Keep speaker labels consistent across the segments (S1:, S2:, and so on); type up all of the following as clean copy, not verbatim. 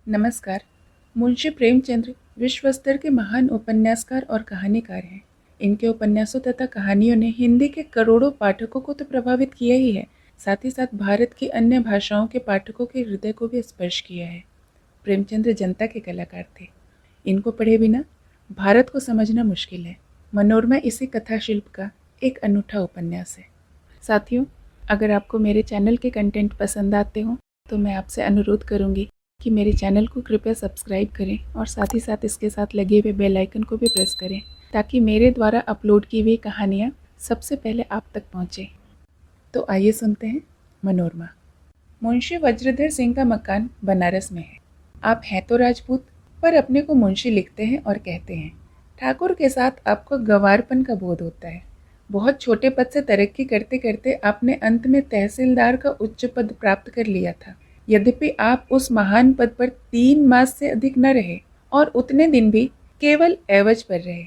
S1: नमस्कार। मुंशी प्रेमचंद्र विश्व स्तर के महान उपन्यासकार और कहानीकार हैं। इनके उपन्यासों तथा कहानियों ने हिंदी के करोड़ों पाठकों को तो प्रभावित किया ही है, साथ ही साथ भारत की अन्य भाषाओं के पाठकों के हृदय को भी स्पर्श किया है। प्रेमचंद्र जनता के कलाकार थे। इनको पढ़े बिना भारत को समझना मुश्किल है। मनोरमा इसी कथा शिल्प का एक अनूठा उपन्यास है। साथियों, अगर आपको मेरे चैनल के कंटेंट पसंद आते हों तो मैं आपसे अनुरोध करूंगी कि मेरे चैनल को कृपया सब्सक्राइब करें और साथ ही साथ इसके साथ लगे हुए बेल आइकन को भी प्रेस करें ताकि मेरे द्वारा अपलोड की हुई कहानियाँ सबसे पहले आप तक पहुँचें। तो आइए सुनते हैं मनोरमा। मुंशी वज्रधर सिंह का मकान बनारस में है। आप हैं तो राजपूत, पर अपने को मुंशी लिखते हैं और कहते हैं। ठाकुर के साथ आपको गंवारपन का बोध होता है। बहुत छोटे पद से तरक्की करते करते आपने अंत में तहसीलदार का उच्च पद प्राप्त कर लिया था। यद्यपि आप उस महान पद पर 3 मास से अधिक न रहे और उतने दिन भी केवल एवज पर रहे,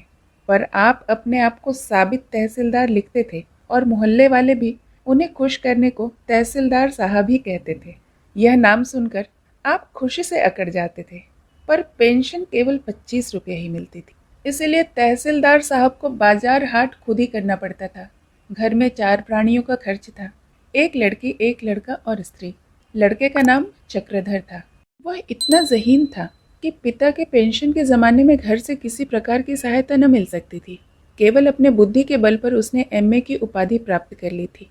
S1: पर आप अपने आप को साबित तहसीलदार लिखते थे और मोहल्ले वाले भी उन्हें खुश करने को तहसीलदार साहब ही कहते थे। यह नाम सुनकर आप खुशी से अकड़ जाते थे, पर पेंशन केवल 25 रुपये ही मिलती थी। इसीलिए तहसीलदार साहब को बाजार हाट खुद ही करना पड़ता था। घर में 4 प्राणियों का खर्च था, 1 लड़की, 1 लड़का और स्त्री। लड़के का नाम चक्रधर था। वह इतना ज़हीन था कि पिता के पेंशन के ज़माने में घर से किसी प्रकार की सहायता न मिल सकती थी। केवल अपने बुद्धि के बल पर उसने एमए की उपाधि प्राप्त कर ली थी।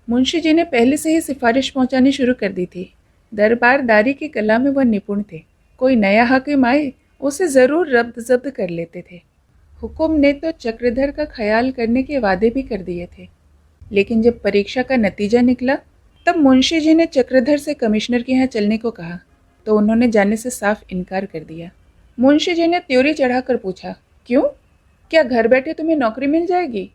S1: मुंशी जी ने पहले से ही सिफारिश पहुंचानी शुरू कर दी थी। दरबारदारी की कला में वह निपुण थे। कोई नया हाकिम आए उसे ज़रूर रब्त ज़ब्त कर लेते थे। हुकुम ने तो चक्रधर का ख्याल करने के वादे भी कर दिए थे, लेकिन जब परीक्षा का नतीजा निकला तब मुंशी जी ने चक्रधर से कमिश्नर के यहाँ चलने को कहा तो उन्होंने जाने से साफ इनकार कर दिया। मुंशी जी ने त्योरी चढ़ाकर पूछा, क्यों? क्या घर बैठे तुम्हें नौकरी मिल जाएगी?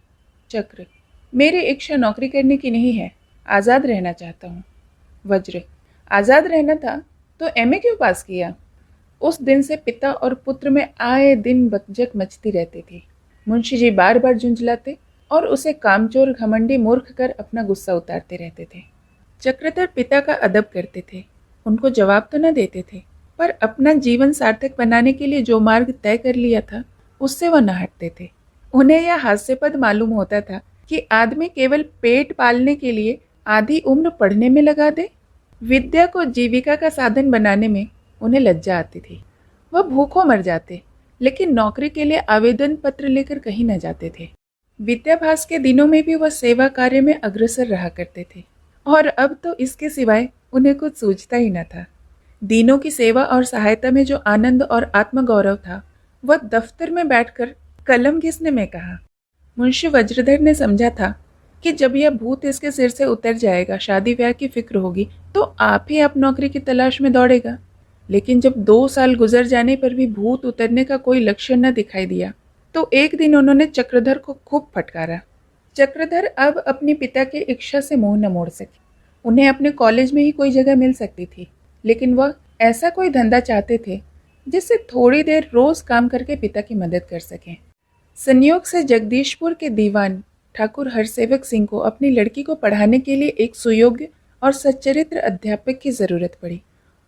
S1: चक्र, मेरी इच्छा नौकरी करने की नहीं है, आज़ाद रहना चाहता हूँ। वज्र, आज़ाद रहना था तो एमए क्यों पास किया? उस दिन से पिता और पुत्र में आए दिन बकझक मचती रहती थी। मुंशी जी बार बार झुंझलाते और उसे कामचोर घमंडी मूर्ख कर अपना गुस्सा उतारते रहते थे। चक्रधर पिता का अदब करते थे, उनको जवाब तो न देते थे, पर अपना जीवन सार्थक बनाने के लिए जो मार्ग तय कर लिया था उससे वह न हटते थे। उन्हें यह हास्यपद मालूम होता था कि आदमी केवल पेट पालने के लिए आधी उम्र पढ़ने में लगा दे। विद्या को जीविका का साधन बनाने में उन्हें लज्जा आती थी। वह भूखों मर जाते, लेकिन नौकरी के लिए आवेदन पत्र लेकर कहीं न जाते थे। विद्याभ्यास के दिनों में भी वह सेवा कार्य में अग्रसर रहा करते थे, और अब तो इसके सिवाय उन्हें कुछ सूझता ही न था। दीनों की सेवा और सहायता में जो आनंद और आत्मगौरव था, वह दफ्तर में बैठकर कलम घिसने में कहा। मुंशी वज्रधर ने समझा था कि जब यह भूत इसके सिर से उतर जाएगा, शादी ब्याह की फिक्र होगी, तो आप ही आप नौकरी की तलाश में दौड़ेगा। लेकिन जब 2 साल गुजर जाने पर भी भूत उतरने का कोई लक्षण न दिखाई दिया, तो एक दिन उन्होंने चक्रधर को खूब फटकारा। चक्रधर अब अपने पिता की इच्छा से मुंह न मोड़ सके। उन्हें अपने कॉलेज में ही कोई जगह मिल सकती थी, लेकिन वह ऐसा कोई धंधा चाहते थे जिससे थोड़ी देर रोज काम करके पिता की मदद कर सकें। संयोग से जगदीशपुर के दीवान ठाकुर हरसेवक सिंह को अपनी लड़की को पढ़ाने के लिए एक सुयोग्य और सच्चरित्र अध्यापक की जरूरत पड़ी।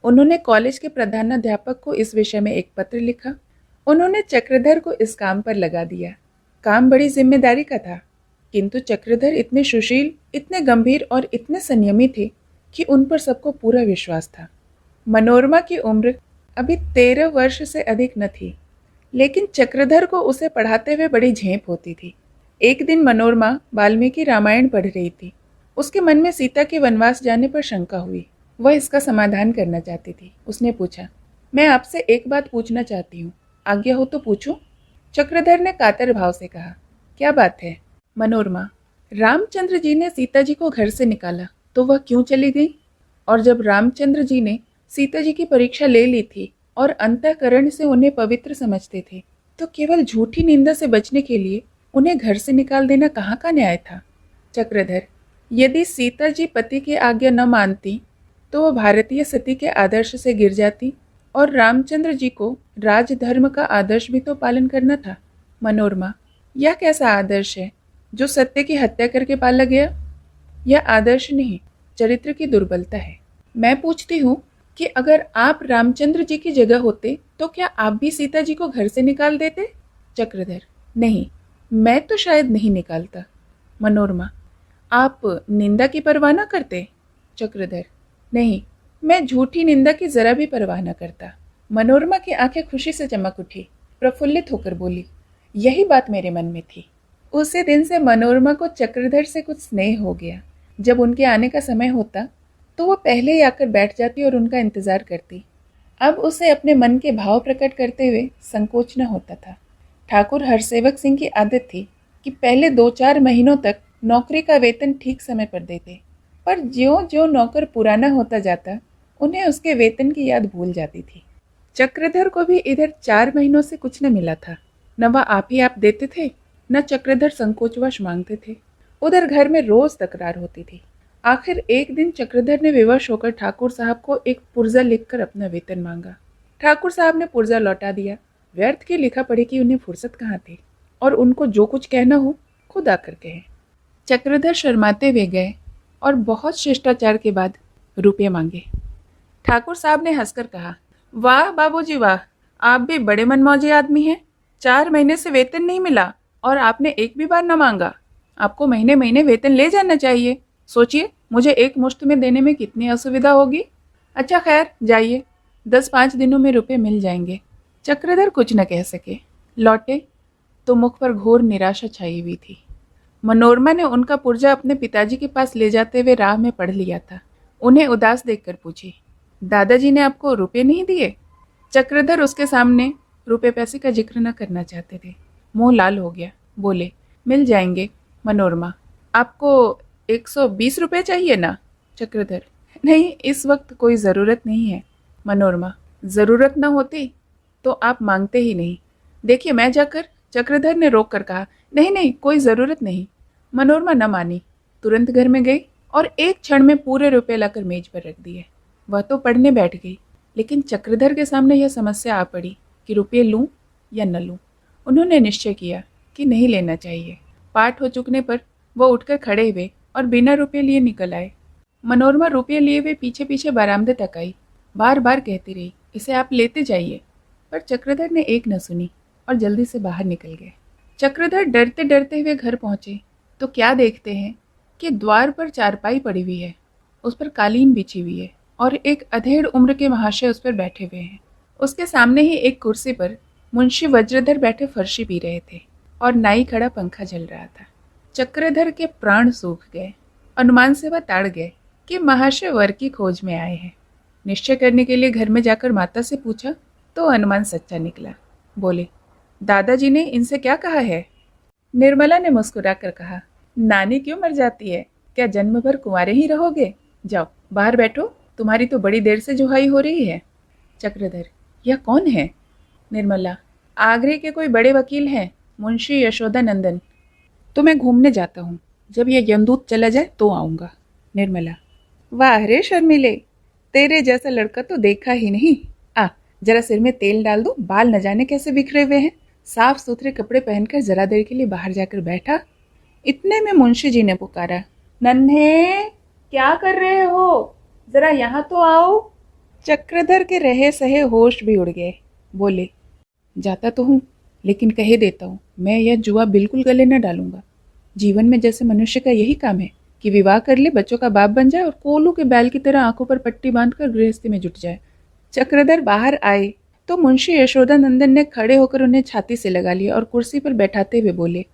S1: उन्होंने कॉलेज के प्रधानाध्यापक को इस विषय में एक पत्र लिखा। उन्होंने चक्रधर को इस काम पर लगा दिया। काम बड़ी जिम्मेदारी का था, किंतु चक्रधर इतने सुशील, इतने गंभीर और इतने संयमी थे कि उन पर सबको पूरा विश्वास था। मनोरमा की उम्र अभी 13 वर्ष से अधिक न थी, लेकिन चक्रधर को उसे पढ़ाते हुए बड़ी झेप होती थी। एक दिन मनोरमा वाल्मीकि रामायण पढ़ रही थी। उसके मन में सीता के वनवास जाने पर शंका हुई। वह इसका समाधान करना चाहती थी। उसने पूछा, मैं आपसे एक बात पूछना चाहती हूँ, आज्ञा हो तो पूछूं? चक्रधर ने कातर भाव से कहा, क्या बात है? मनोरमा, रामचंद्र जी ने सीता जी को घर से निकाला तो वह क्यों चली गई? और जब रामचंद्र जी ने सीता जी की परीक्षा ले ली थी और अंतःकरण से उन्हें पवित्र समझते थे, तो केवल झूठी निंदा से बचने के लिए उन्हें घर से निकाल देना कहाँ का न्याय था? चक्रधर, यदि सीता जी पति की आज्ञा न मानती तो वह भारतीय सती के आदर्श से गिर जाती, और रामचंद्र जी को राजधर्म का आदर्श भी तो पालन करना था। मनोरमा, यह कैसा आदर्श है जो सत्य की हत्या करके पाला गया? यह आदर्श नहीं, चरित्र की दुर्बलता है। मैं पूछती हूँ, कि अगर आप रामचंद्र जी की जगह होते तो क्या आप भी सीता जी को घर से निकाल देते? चक्रधर, नहीं, मैं तो शायद नहीं निकालता। मनोरमा, आप निंदा की परवाह न करते? चक्रधर, नहीं, मैं झूठी निंदा की जरा भी परवाह न करता। मनोरमा की आंखें खुशी से चमक उठी, प्रफुल्लित होकर बोली, यही बात मेरे मन में थी। उसी दिन से मनोरमा को चक्रधर से कुछ स्नेह हो गया। जब उनके आने का समय होता तो वो पहले ही आकर बैठ जाती और उनका इंतजार करती। अब उसे अपने मन के भाव प्रकट करते हुए संकोच न होता था। ठाकुर हरसेवक सिंह की आदत थी कि पहले 2-4 महीनों तक नौकरी का वेतन ठीक समय पर देते, पर ज्यों ज्यों नौकर पुराना होता जाता उन्हें उसके वेतन की याद भूल जाती थी। चक्रधर को भी इधर 4 महीनों से कुछ न मिला था। न वह आप ही आप देते थे, न चक्रधर संकोचवश मांगते थे। उधर घर में रोज तकरार होती थी। आखिर एक दिन चक्रधर ने विवश होकर ठाकुर साहब को एक पुर्जा लिखकर अपना वेतन मांगा। ठाकुर साहब ने पुर्जा लौटा दिया। व्यर्थ की लिखा पढ़ी की उन्हें फुर्सत कहाँ थी, और उनको जो कुछ कहना हो खुद आकर कहे। चक्रधर शर्माते हुए गए और बहुत शिष्टाचार के बाद रुपये मांगे। ठाकुर साहब ने हंसकर कहा, वाह बाबूजी वाह, आप भी बड़े मनमौजी आदमी हैं। 4 महीने से वेतन नहीं मिला और आपने एक भी बार न मांगा। आपको महीने महीने वेतन ले जाना चाहिए। सोचिए, मुझे एक मुश्त में देने में कितनी असुविधा होगी। अच्छा खैर, जाइए, 10-5 दिनों में रुपए मिल जाएंगे। चक्रधर कुछ न कह सके। लौटे तो मुख पर घोर निराशा छाई हुई थी। मनोरमा ने उनका पुर्जा अपने पिताजी के पास ले जाते हुए राह में पढ़ लिया था। उन्हें उदास देखकर पूछी, दादाजी ने आपको रुपए नहीं दिए? चक्रधर उसके सामने रुपए पैसे का जिक्र न करना चाहते थे। मुंह लाल हो गया। बोले, मिल जाएंगे। मनोरमा, आपको 120 रुपये चाहिए ना? चक्रधर, नहीं, इस वक्त कोई ज़रूरत नहीं है। मनोरमा, ज़रूरत न होती तो आप मांगते ही नहीं। देखिए मैं जाकर। चक्रधर ने रोक कर कहा, नहीं नहीं, कोई ज़रूरत नहीं। मनोरमा न मानी, तुरंत घर में गई और एक क्षण में पूरे रुपए लाकर मेज पर रख दिए। वह तो पढ़ने बैठ गई, लेकिन चक्रधर के सामने यह समस्या आ पड़ी कि रुपये लूं या न लूं। उन्होंने निश्चय किया कि नहीं लेना चाहिए। पाठ हो चुकने पर वह उठकर खड़े हुए और बिना रुपये लिए निकल आए। मनोरमा रुपये लिए हुए पीछे पीछे बरामदे तक आई। बार बार कहती रही, इसे आप लेते जाइए, पर चक्रधर ने एक न सुनी और जल्दी से बाहर निकल गए। चक्रधर डरते डरते हुए घर पहुंचे तो क्या देखते हैं कि द्वार पर चारपाई पड़ी हुई है, उस पर कालीन बिछी हुई है और एक अधेड़ उम्र के महाशय उस पर बैठे हुए हैं। उसके सामने ही एक कुर्सी पर मुंशी वज्रधर बैठे फर्शी पी रहे थे और नाई खड़ा पंखा जल रहा था। चक्रधर के प्राण सूख गए। अनुमान से वह ताड़ गए कि महाशय वर की खोज में आए हैं। निश्चय करने के लिए घर में जाकर माता से पूछा तो अनुमान सच्चा निकला। बोले, दादाजी ने इनसे क्या कहा है? निर्मला ने मुस्कुरा कर कहा, नानी क्यों मर जाती है? क्या जन्म भर कुंवारे ही रहोगे? जाओ बाहर बैठो, तुम्हारी तो बड़ी देर से जुहाई हो रही है। चक्रधर, यह कौन है? निर्मला, आगरे के कोई बड़े वकील हैं, मुंशी यशोदानंदन। तो मैं घूमने जाता हूँ, जब यह यमदूत चला जाए तो आऊँगा। निर्मला, वाह रे शर्मिले, तेरे जैसा लड़का तो देखा ही नहीं। आ, जरा सिर में तेल डाल दो, बाल न जाने कैसे बिखरे हुए हैं। साफ सुथरे कपड़े पहनकर जरा देर के लिए बाहर जाकर बैठा। इतने में मुंशी जी ने पुकारा, नन्हे, क्या कर रहे हो? जरा यहाँ तो आओ। चक्रधर के रहे सहे होश भी उड़ गए। बोले, जाता तो हूँ, लेकिन कहे देता हूँ, मैं यह जुआ बिल्कुल गले न डालूंगा। जीवन में जैसे मनुष्य का यही काम है कि विवाह कर ले, बच्चों का बाप बन जाए और कोलू के बैल की तरह आंखों पर पट्टी बांधकर गृहस्थी में जुट जाए। चक्रधर बाहर आए तो मुंशी यशोदानंदन ने खड़े होकर उन्हें छाती से लगा लिया और कुर्सी पर बैठाते हुए बोले,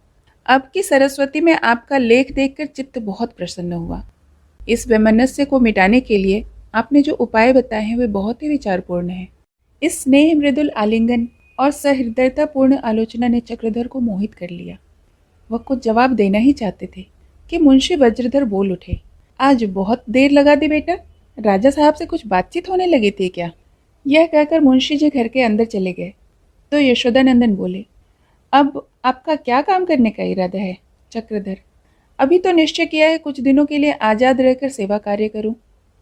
S1: अब की सरस्वती में आपका लेख देखकर चित्त बहुत प्रसन्न हुआ। इस वैमनस्य को मिटाने के लिए आपने जो उपाय बताए हैं वे बहुत ही विचारपूर्ण हैं। इस स्नेह मृदुल आलिंगन और सहृदयतापूर्ण आलोचना ने चक्रधर को मोहित कर लिया। वह कुछ जवाब देना ही चाहते थे कि मुंशी वज्रधर बोल उठे, आज बहुत देर लगा दी बेटा, राजा साहब से कुछ बातचीत होने लगी थी क्या? यह कहकर मुंशी जी घर के अंदर चले गए तो यशोदानंदन बोले, अब आपका क्या काम करने का इरादा है? चक्रधर, अभी तो निश्चय किया है कुछ दिनों के लिए आज़ाद रहकर सेवा कार्य करूं।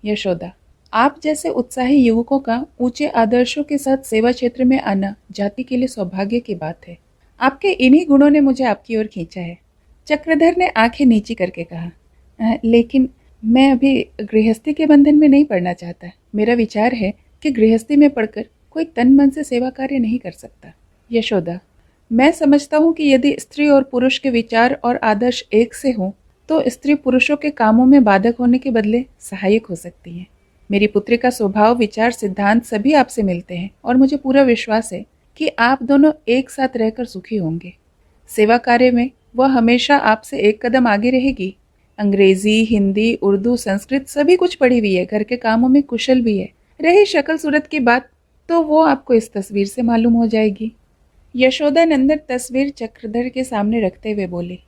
S1: यशोदा, आप जैसे उत्साही युवकों का ऊंचे आदर्शों के साथ सेवा क्षेत्र में आना जाति के लिए सौभाग्य की बात है। आपके इन्हीं गुणों ने मुझे आपकी ओर खींचा है। चक्रधर ने आंखें नीची करके कहा, लेकिन मैं अभी गृहस्थी के बंधन में नहीं पड़ना चाहता। मेरा विचार है कि गृहस्थी में पढ़कर कोई तन मन से सेवा कार्य नहीं कर सकता। यशोदा, मैं समझता हूँ कि यदि स्त्री और पुरुष के विचार और आदर्श एक से हों तो स्त्री पुरुषों के कामों में बाधक होने के बदले सहायक हो सकती है। मेरी पुत्री का स्वभाव, विचार, सिद्धांत सभी आपसे मिलते हैं और मुझे पूरा विश्वास है कि आप दोनों एक साथ रहकर सुखी होंगे। सेवा कार्य में वह हमेशा आपसे एक कदम आगे रहेगी। अंग्रेजी, हिंदी, उर्दू, संस्कृत सभी कुछ पढ़ी हुई है, घर के कामों में कुशल भी है। रही शक्ल सूरत की बात तो वो आपको इस तस्वीर से मालूम हो जाएगी। यशोदा नंदन तस्वीर चक्रधर के सामने रखते हुए बोली,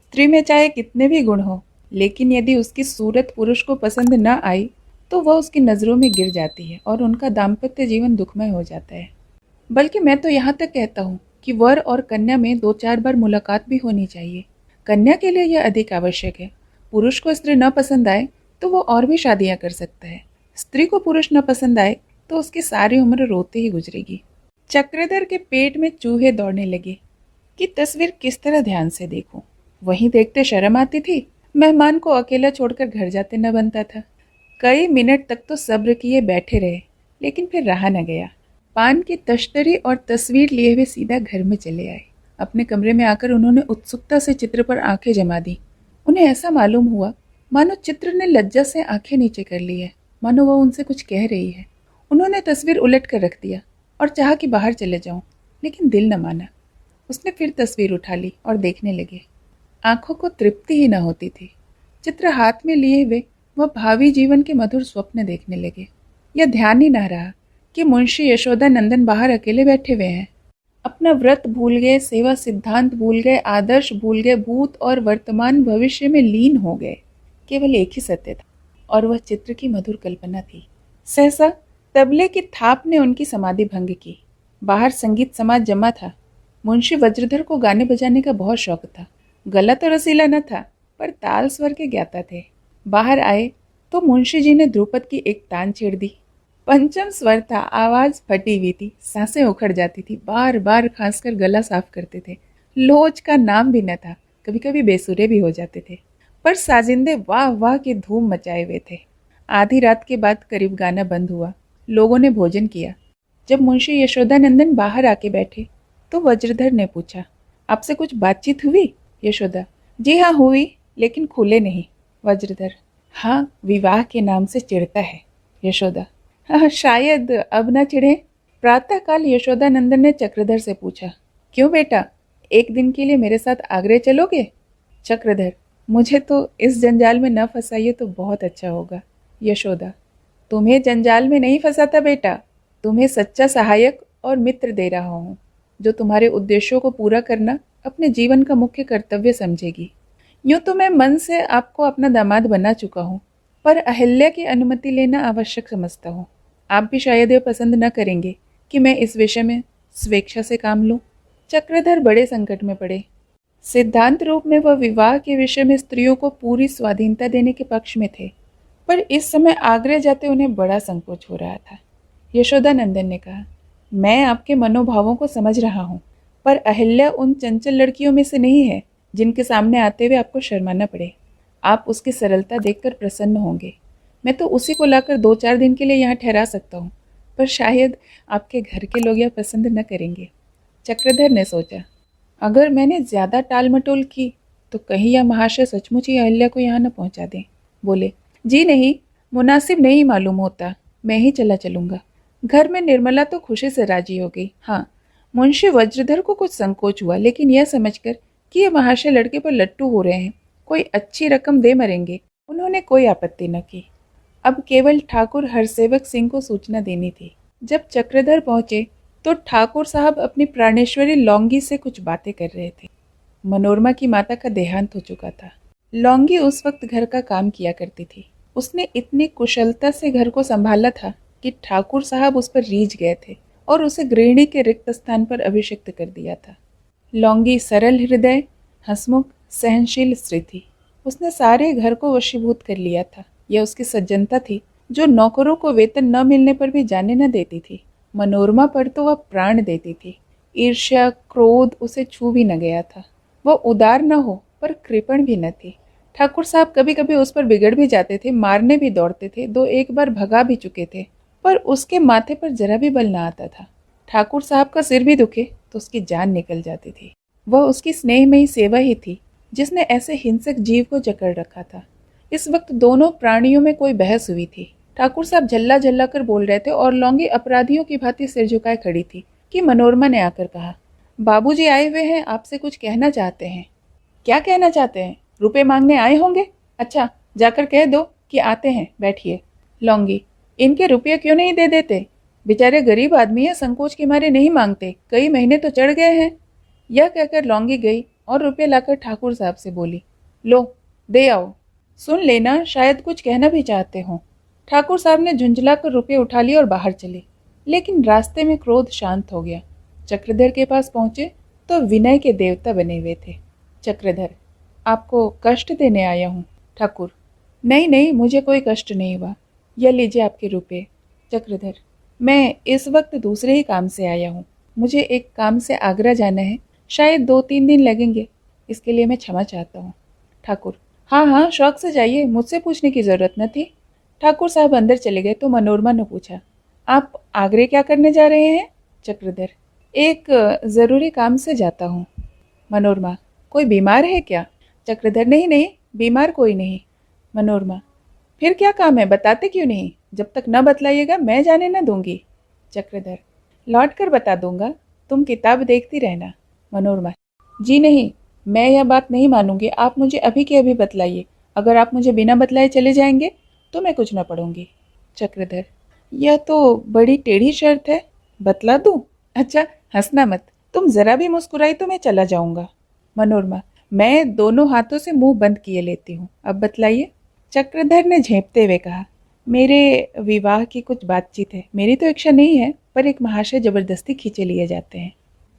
S1: स्त्री में चाहे कितने भी गुण हो, लेकिन यदि उसकी सूरत पुरुष को पसंद न आई तो वह उसकी नज़रों में गिर जाती है और उनका दाम्पत्य जीवन दुखमय हो जाता है। बल्कि मैं तो यहाँ तक कहता हूँ कि वर और कन्या में 2-4 बार मुलाकात भी होनी चाहिए। कन्या के लिए यह अधिक आवश्यक है। पुरुष को स्त्री न पसंद आए तो वो और भी शादियाँ कर सकता है। स्त्री को पुरुष न पसंद आए तो उसकी सारी उम्र रोते ही गुजरेगी। चक्रधर के पेट में चूहे दौड़ने लगे कि तस्वीर किस तरह ध्यान से देखूं। वहीं देखते शर्म आती थी। मेहमान को अकेला छोड़कर घर जाते न बनता था। कई मिनट तक तो सब्र किए बैठे रहे, लेकिन फिर रहा न गया। पान की तश्तरी और तस्वीर लिए हुए सीधा घर में चले आए। अपने कमरे में आकर उन्होंने उत्सुकता से चित्र पर आंखें जमा दी। उन्हें ऐसा मालूम हुआ मानो चित्र ने लज्जा से आंखें नीचे कर ली है, मानो वह उनसे कुछ कह रही है। उन्होंने तस्वीर उलट कर रख दिया और चाहा कि बाहर चले जाऊं, लेकिन दिल न माना। उसने फिर तस्वीर उठा ली और देखने लगे। आंखों को तृप्ति ही न होती थी। चित्र हाथ में लिए हुए वह भावी जीवन के मधुर स्वप्न देखने लगे। यह ध्यान ही न रहा कि मुंशी यशोदा नंदन बाहर अकेले बैठे हुए हैं। अपना व्रत भूल गए, सेवा सिद्धांत भूल गए, आदर्श भूल गए, भूत और वर्तमान भविष्य में लीन हो गए। केवल एक ही सत्य था और वह चित्र की मधुर कल्पना थी। सहसा तबले की थाप ने उनकी समाधि भंग की। बाहर संगीत समाज जमा था। मुंशी वज्रधर को गाने बजाने का बहुत शौक था। गला तो रसीला न था, पर ताल स्वर के ज्ञाता थे। बाहर आए तो मुंशी जी ने ध्रुपद की एक तान छेड़ दी। पंचम स्वर था, आवाज फटी हुई थी, सांसें उखड़ जाती थी, बार बार खांसकर गला साफ करते थे। लोच का नाम भी न था, कभी कभी बेसुरे भी हो जाते थे, पर साजिंदे वाह वाह की धूम मचाए हुए थे। आधी रात के बाद करीब गाना बंद हुआ। लोगों ने भोजन किया। जब मुंशी यशोदानंदन बाहर आके बैठे तो वज्रधर ने पूछा, आपसे कुछ बातचीत हुई? यशोदा, जी हाँ हुई, लेकिन खुले नहीं। वज्रधर, हाँ, विवाह के नाम से चिढ़ता है। यशोदा, हाँ, शायद अब न चिढ़े। प्रातःकाल यशोदानंदन ने चक्रधर से पूछा, क्यों बेटा, एक दिन के लिए मेरे साथ आगरे चलोगे? चक्रधर, मुझे तो इस जंजाल में न फंसाइए तो बहुत अच्छा होगा। यशोदा, तुम्हें जंजाल में नहीं फंसाता बेटा, तुम्हें सच्चा सहायक और मित्र दे रहा हूँ, जो तुम्हारे उद्देश्यों को पूरा करना अपने जीवन का मुख्य कर्तव्य समझेगी। यूँ तो मैं मन से आपको अपना दामाद बना चुका हूँ, पर अहिल्या की अनुमति लेना आवश्यक समझता हूँ। आप भी शायद यह पसंद न करेंगे कि मैं इस विषय में स्वेच्छा से काम लूँ। चक्रधर बड़े संकट में पड़े। सिद्धांत रूप में वह विवाह के विषय में स्त्रियों को पूरी स्वाधीनता देने के पक्ष में थे, पर इस समय आगरे जाते उन्हें बड़ा संकोच हो रहा था। यशोदानंदन ने कहा, मैं आपके मनोभावों को समझ रहा हूँ, पर अहिल्या उन चंचल लड़कियों में से नहीं है जिनके सामने आते हुए आपको शर्माना पड़े। आप उसकी सरलता देखकर प्रसन्न होंगे। मैं तो उसी को लाकर 2-4 दिन के लिए यहाँ ठहरा सकता हूँ, पर शायद आपके घर के लोग यह पसंद न करेंगे। चक्रधर ने सोचा, अगर मैंने ज़्यादा टाल मटोल की तो कहीं यह महाशय सचमुच ही अहिल्या को यहाँ न पहुँचा दें। बोले, जी नहीं, मुनासिब नहीं मालूम होता, मैं ही चला चलूँगा। घर में निर्मला तो खुशी से राजी हो गई। हाँ, मुंशी वज्रधर को कुछ संकोच हुआ, लेकिन यह समझकर कि ये महाशय लड़के पर लट्टू हो रहे हैं, कोई अच्छी रकम दे मरेंगे, उन्होंने कोई आपत्ति न की। अब केवल ठाकुर हरसेवक सिंह को सूचना देनी थी। जब चक्रधर पहुंचे तो ठाकुर साहब अपनी प्राणेश्वरी लौंगी से कुछ बातें कर रहे थे। मनोरमा की माता का देहांत हो चुका था। लौंगी उस वक्त घर का काम किया करती थी। उसने इतनी कुशलता से घर को संभाला था कि ठाकुर साहब उस पर रीझ गए थे और उसे गृहिणी के रिक्त स्थान पर अभिषिक्त कर दिया था। लौंगी सरल हृदय, हंसमुख, सहनशील स्त्री थी। उसने सारे घर को वशीभूत कर लिया था। यह उसकी सज्जनता थी जो नौकरों को वेतन न मिलने पर भी जाने न देती थी। मनोरमा पर तो वह प्राण देती थी। ईर्ष्या, क्रोध उसे छू भी न गया था। वह उदार न हो पर कृपण भी न थी। ठाकुर साहब कभी कभी उस पर बिगड़ भी जाते थे, मारने भी दौड़ते थे, दो एक बार भगा भी चुके थे, पर उसके माथे पर जरा भी बल ना आता था। ठाकुर साहब का सिर भी दुखे तो उसकी जान निकल जाती थी। वह उसकी स्नेहमयी सेवा ही थी जिसने ऐसे हिंसक जीव को जकड़ रखा था। इस वक्त दोनों प्राणियों में कोई बहस हुई थी। ठाकुर साहब झल्ला झल्ला कर बोल रहे थे और लौंगी अपराधियों की भांति सिर झुकाए खड़ी थी कि मनोरमा ने आकर कहा, बाबूजी आए हुए हैं, आपसे कुछ कहना चाहते हैं। क्या कहना चाहते हैं? रुपए मांगने आए होंगे। अच्छा, जाकर कह दो कि आते हैं, बैठिए। लौंगी, इनके रुपये क्यों नहीं दे देते? बेचारे गरीब आदमी है, संकोच के मारे नहीं मांगते, कई महीने तो चढ़ गए हैं। यह कहकर लौंगी गई और रुपये लाकर ठाकुर साहब से बोली, लो दे आओ, सुन लेना, शायद कुछ कहना भी चाहते हो। ठाकुर साहब ने झुंझला कर रुपये उठा लिए और बाहर चले, लेकिन रास्ते में क्रोध शांत हो गया। चक्रधर के पास पहुंचे तो विनय के देवता बने हुए थे। चक्रधर, आपको कष्ट देने आया हूँ। ठाकुर, नहीं नहीं, मुझे कोई कष्ट नहीं हुआ, यह लीजिए आपके रुपये। चक्रधर, मैं इस वक्त दूसरे ही काम से आया हूँ, मुझे एक काम से आगरा जाना है, शायद 2-3 दिन लगेंगे, इसके लिए मैं क्षमा चाहता हूँ। ठाकुर, हाँ हाँ, शौक से जाइए, मुझसे पूछने की ज़रूरत न थी। ठाकुर साहब अंदर चले गए तो मनोरमा ने पूछा, आप आगरे क्या करने जा रहे हैं? चक्रधर, एक ज़रूरी काम से जाता हूँ। मनोरमा, कोई बीमार है क्या? चक्रधर, नहीं नहीं, बीमार कोई नहीं। मनोरमा, फिर क्या काम है, बताते क्यों नहीं? जब तक न बतलाइएगा मैं जाने न दूंगी। चक्रधर, लौट कर बता दूंगा, तुम किताब देखती रहना। मनोरमा, जी नहीं, मैं यह बात नहीं मानूंगी, आप मुझे अभी के अभी बतलाइए, अगर आप मुझे बिना बतलाए चले जाएंगे तो मैं कुछ न पढ़ूंगी। चक्रधर, यह तो बड़ी टेढ़ी शर्त है, बतला दूं? अच्छा, हंसना मत, तुम जरा भी मुस्कुराई तो मैं चला जाऊंगा। मनोरमा, मैं दोनों हाथों से मुंह बंद किए लेती हूँ, अब बतलाइए। चक्रधर ने झेंपते हुए कहा, मेरे विवाह की कुछ बातचीत है, मेरी तो इच्छा नहीं है, पर एक महाशय जबरदस्ती खींचे लिए जाते हैं।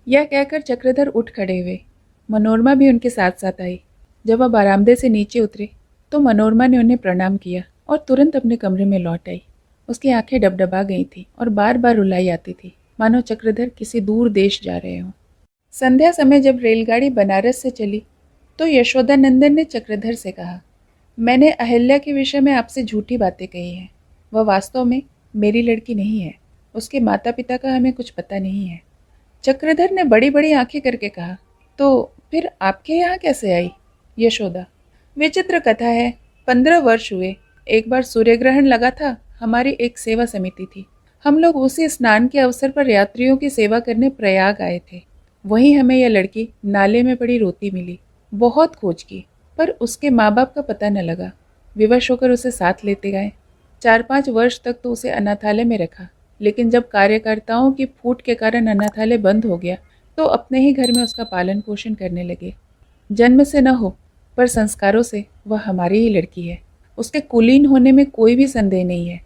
S1: यह कहकर चक्रधर उठ खड़े हुए। मनोरमा भी उनके साथ साथ आई। जब वह बरामदे से नीचे उतरे तो मनोरमा ने उन्हें प्रणाम किया और तुरंत अपने कमरे में लौट आई। उसकी आंखें डबडबा गई थी और बार बार रुलाई आती थी, मानो चक्रधर किसी दूर देश जा रहे हों। संध्या समय जब रेलगाड़ी बनारस से चली तो यशोदानंदन ने चक्रधर से कहा, मैंने अहिल्या के विषय में आपसे झूठी बातें कही हैं, वह वास्तव में मेरी लड़की नहीं है, उसके माता पिता का हमें कुछ पता नहीं है। चक्रधर ने बड़ी बड़ी आंखें करके कहा, तो फिर आपके यहाँ कैसे आई? यशोदा, विचित्र कथा है, 15 वर्ष हुए, एक बार सूर्यग्रहण लगा था, हमारी एक सेवा समिति थी, हम लोग उसी स्नान के अवसर पर यात्रियों की सेवा करने प्रयाग आए थे। वहीं हमें यह लड़की नाले में पड़ी रोती मिली, बहुत खोज की, पर उसके माँ बाप का पता न लगा। विवश होकर उसे साथ लेते गए, 4-5 वर्ष तक तो उसे अनाथालय में रखा, लेकिन जब कार्यकर्ताओं की फूट के कारण अनाथालय बंद हो गया तो अपने ही घर में उसका पालन पोषण करने लगे। जन्म से न हो पर संस्कारों से वह हमारी ही लड़की है, उसके कुलीन होने में कोई भी संदेह नहीं है।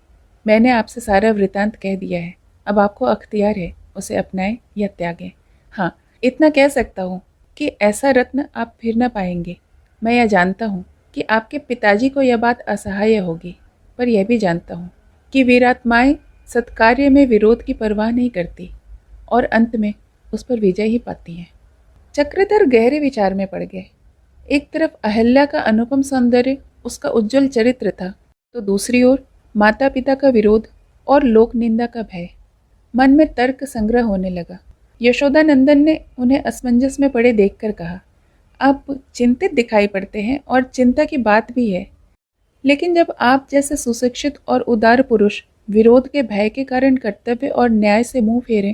S1: मैंने आपसे सारा वृतांत कह दिया है, अब आपको अख्तियार है, उसे अपनाएं या त्यागें। हाँ, इतना कह सकता हूँ कि ऐसा रत्न आप फिर न पाएंगे। मैं यह जानता हूँ कि आपके पिताजी को यह बात असहाय होगी, पर यह भी जानता हूँ कि वीरात्माएं सत्कार्य में विरोध की परवाह नहीं करती और अंत में उस पर विजय ही पाती हैं। चक्रधर गहरे विचार में पड़ गए। एक तरफ अहिल्या का अनुपम सौंदर्य, उसका उज्जवल चरित्र था, तो दूसरी ओर माता पिता का विरोध और लोक निंदा का भय। मन में तर्क संग्रह होने लगा। यशोदानंदन ने उन्हें असमंजस में पड़े देखकर कहा, आप चिंतित दिखाई पड़ते हैं और चिंता की बात भी है, लेकिन जब आप जैसे सुशिक्षित और उदार पुरुष विरोध के भय के कारण कर्तव्य और न्याय से मुंह फेरें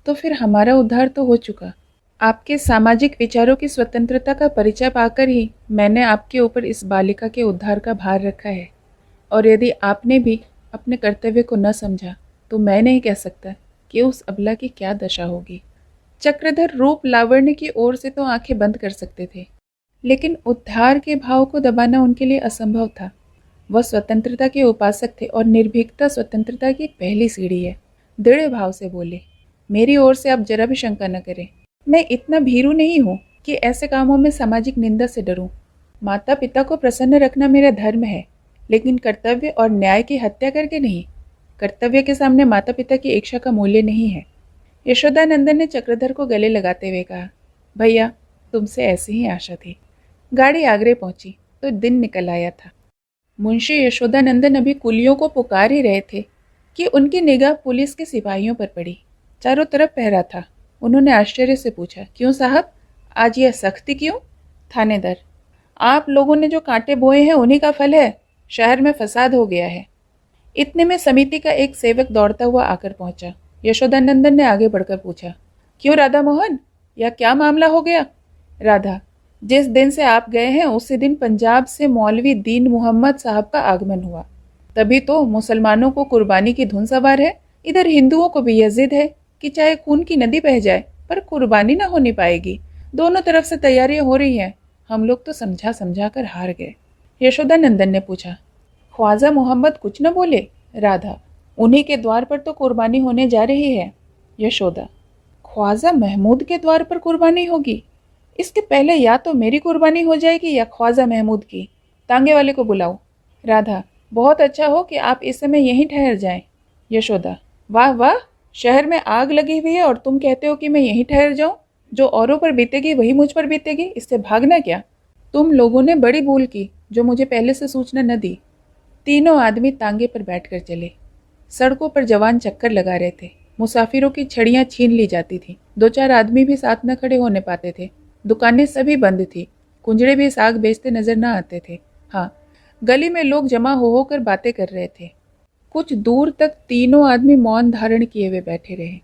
S1: तो फिर हमारा उद्धार तो हो चुका। आपके सामाजिक विचारों की स्वतंत्रता का परिचय पाकर ही मैंने आपके ऊपर इस बालिका के उद्धार का भार रखा है, और यदि आपने भी अपने कर्तव्य को न समझा तो मैं नहीं कह सकता कि उस अबला की क्या दशा होगी। चक्रधर रूप लावण्य की ओर से तो आंखें बंद कर सकते थे, लेकिन उद्धार के भाव को दबाना उनके लिए असंभव था। वह स्वतंत्रता के उपासक थे और निर्भीकता स्वतंत्रता की पहली सीढ़ी है। दृढ़ भाव से बोले, मेरी ओर से आप जरा भी शंका न करें, मैं इतना भीरू नहीं हूँ कि ऐसे कामों में सामाजिक निंदा से डरूं। माता पिता को प्रसन्न रखना मेरा धर्म है, लेकिन कर्तव्य और न्याय की हत्या करके नहीं। कर्तव्य के सामने माता पिता की इच्छा का मूल्य नहीं है। यशोदानंदन ने चक्रधर को गले लगाते हुए कहा, भैया तुमसे ऐसी ही आशा थी। गाड़ी आगरे पहुंची। तो दिन निकल आया था। मुंशी यशोदानंदन अभी कुलियों को पुकार ही रहे थे कि उनकी निगाह पुलिस के सिपाहियों पर पड़ी। चारों तरफ पहरा था। उन्होंने आश्चर्य से पूछा, क्यों साहब, आज यह सख्ती क्यों? थानेदार, आप लोगों ने जो कांटे बोए हैं उन्हीं का फल है। शहर में फसाद हो गया है। इतने में समिति का एक सेवक दौड़ता हुआ आकर पहुंचा। यशोदानंदन ने आगे बढ़कर पूछा, क्यों राधा मोहन, यह क्या मामला हो गया? राधा, जिस दिन से आप गए हैं उसी दिन पंजाब से मौलवी दीन मोहम्मद साहब का आगमन हुआ। तभी तो मुसलमानों को कुर्बानी की धुन सवार है। इधर हिंदुओं को भी यह जिद है कि चाहे खून की नदी बह जाए पर कुर्बानी ना होनी पाएगी। दोनों तरफ से तैयारियां हो रही हैं। हम लोग तो समझा समझा कर हार गए। यशोदानंदन ने पूछा, ख्वाजा मोहम्मद कुछ न बोले? राधा, उन्हीं के द्वार पर तो कुर्बानी होने जा रही है। यशोदा, ख्वाजा महमूद के द्वार पर कुर्बानी होगी? इसके पहले या तो मेरी कुर्बानी हो जाएगी या ख्वाजा महमूद की। तांगे वाले को बुलाओ। राधा, बहुत अच्छा हो कि आप इस समय यहीं ठहर जाएं। यशोदा, वाह वाह, शहर में आग लगी हुई है और तुम कहते हो कि मैं यहीं ठहर जाऊं? जो औरों पर बीतेगी वही मुझ पर बीतेगी, इससे भागना क्या? तुम लोगों ने बड़ी भूल की जो मुझे पहले से सूचना न दी। तीनों आदमी तांगे पर बैठकर चले। सड़कों पर जवान चक्कर लगा रहे थे। मुसाफिरों की छड़ियां छीन ली जाती थी। दो चार आदमी भी साथ न खड़े होने पाते थे। दुकानें सभी बंद थी। कुंजड़े भी साग बेचते नजर न आते थे। हाँ, गली में लोग जमा हो होकर बातें कर रहे थे। कुछ दूर तक तीनों आदमी मौन धारण किए हुए बैठे रहे।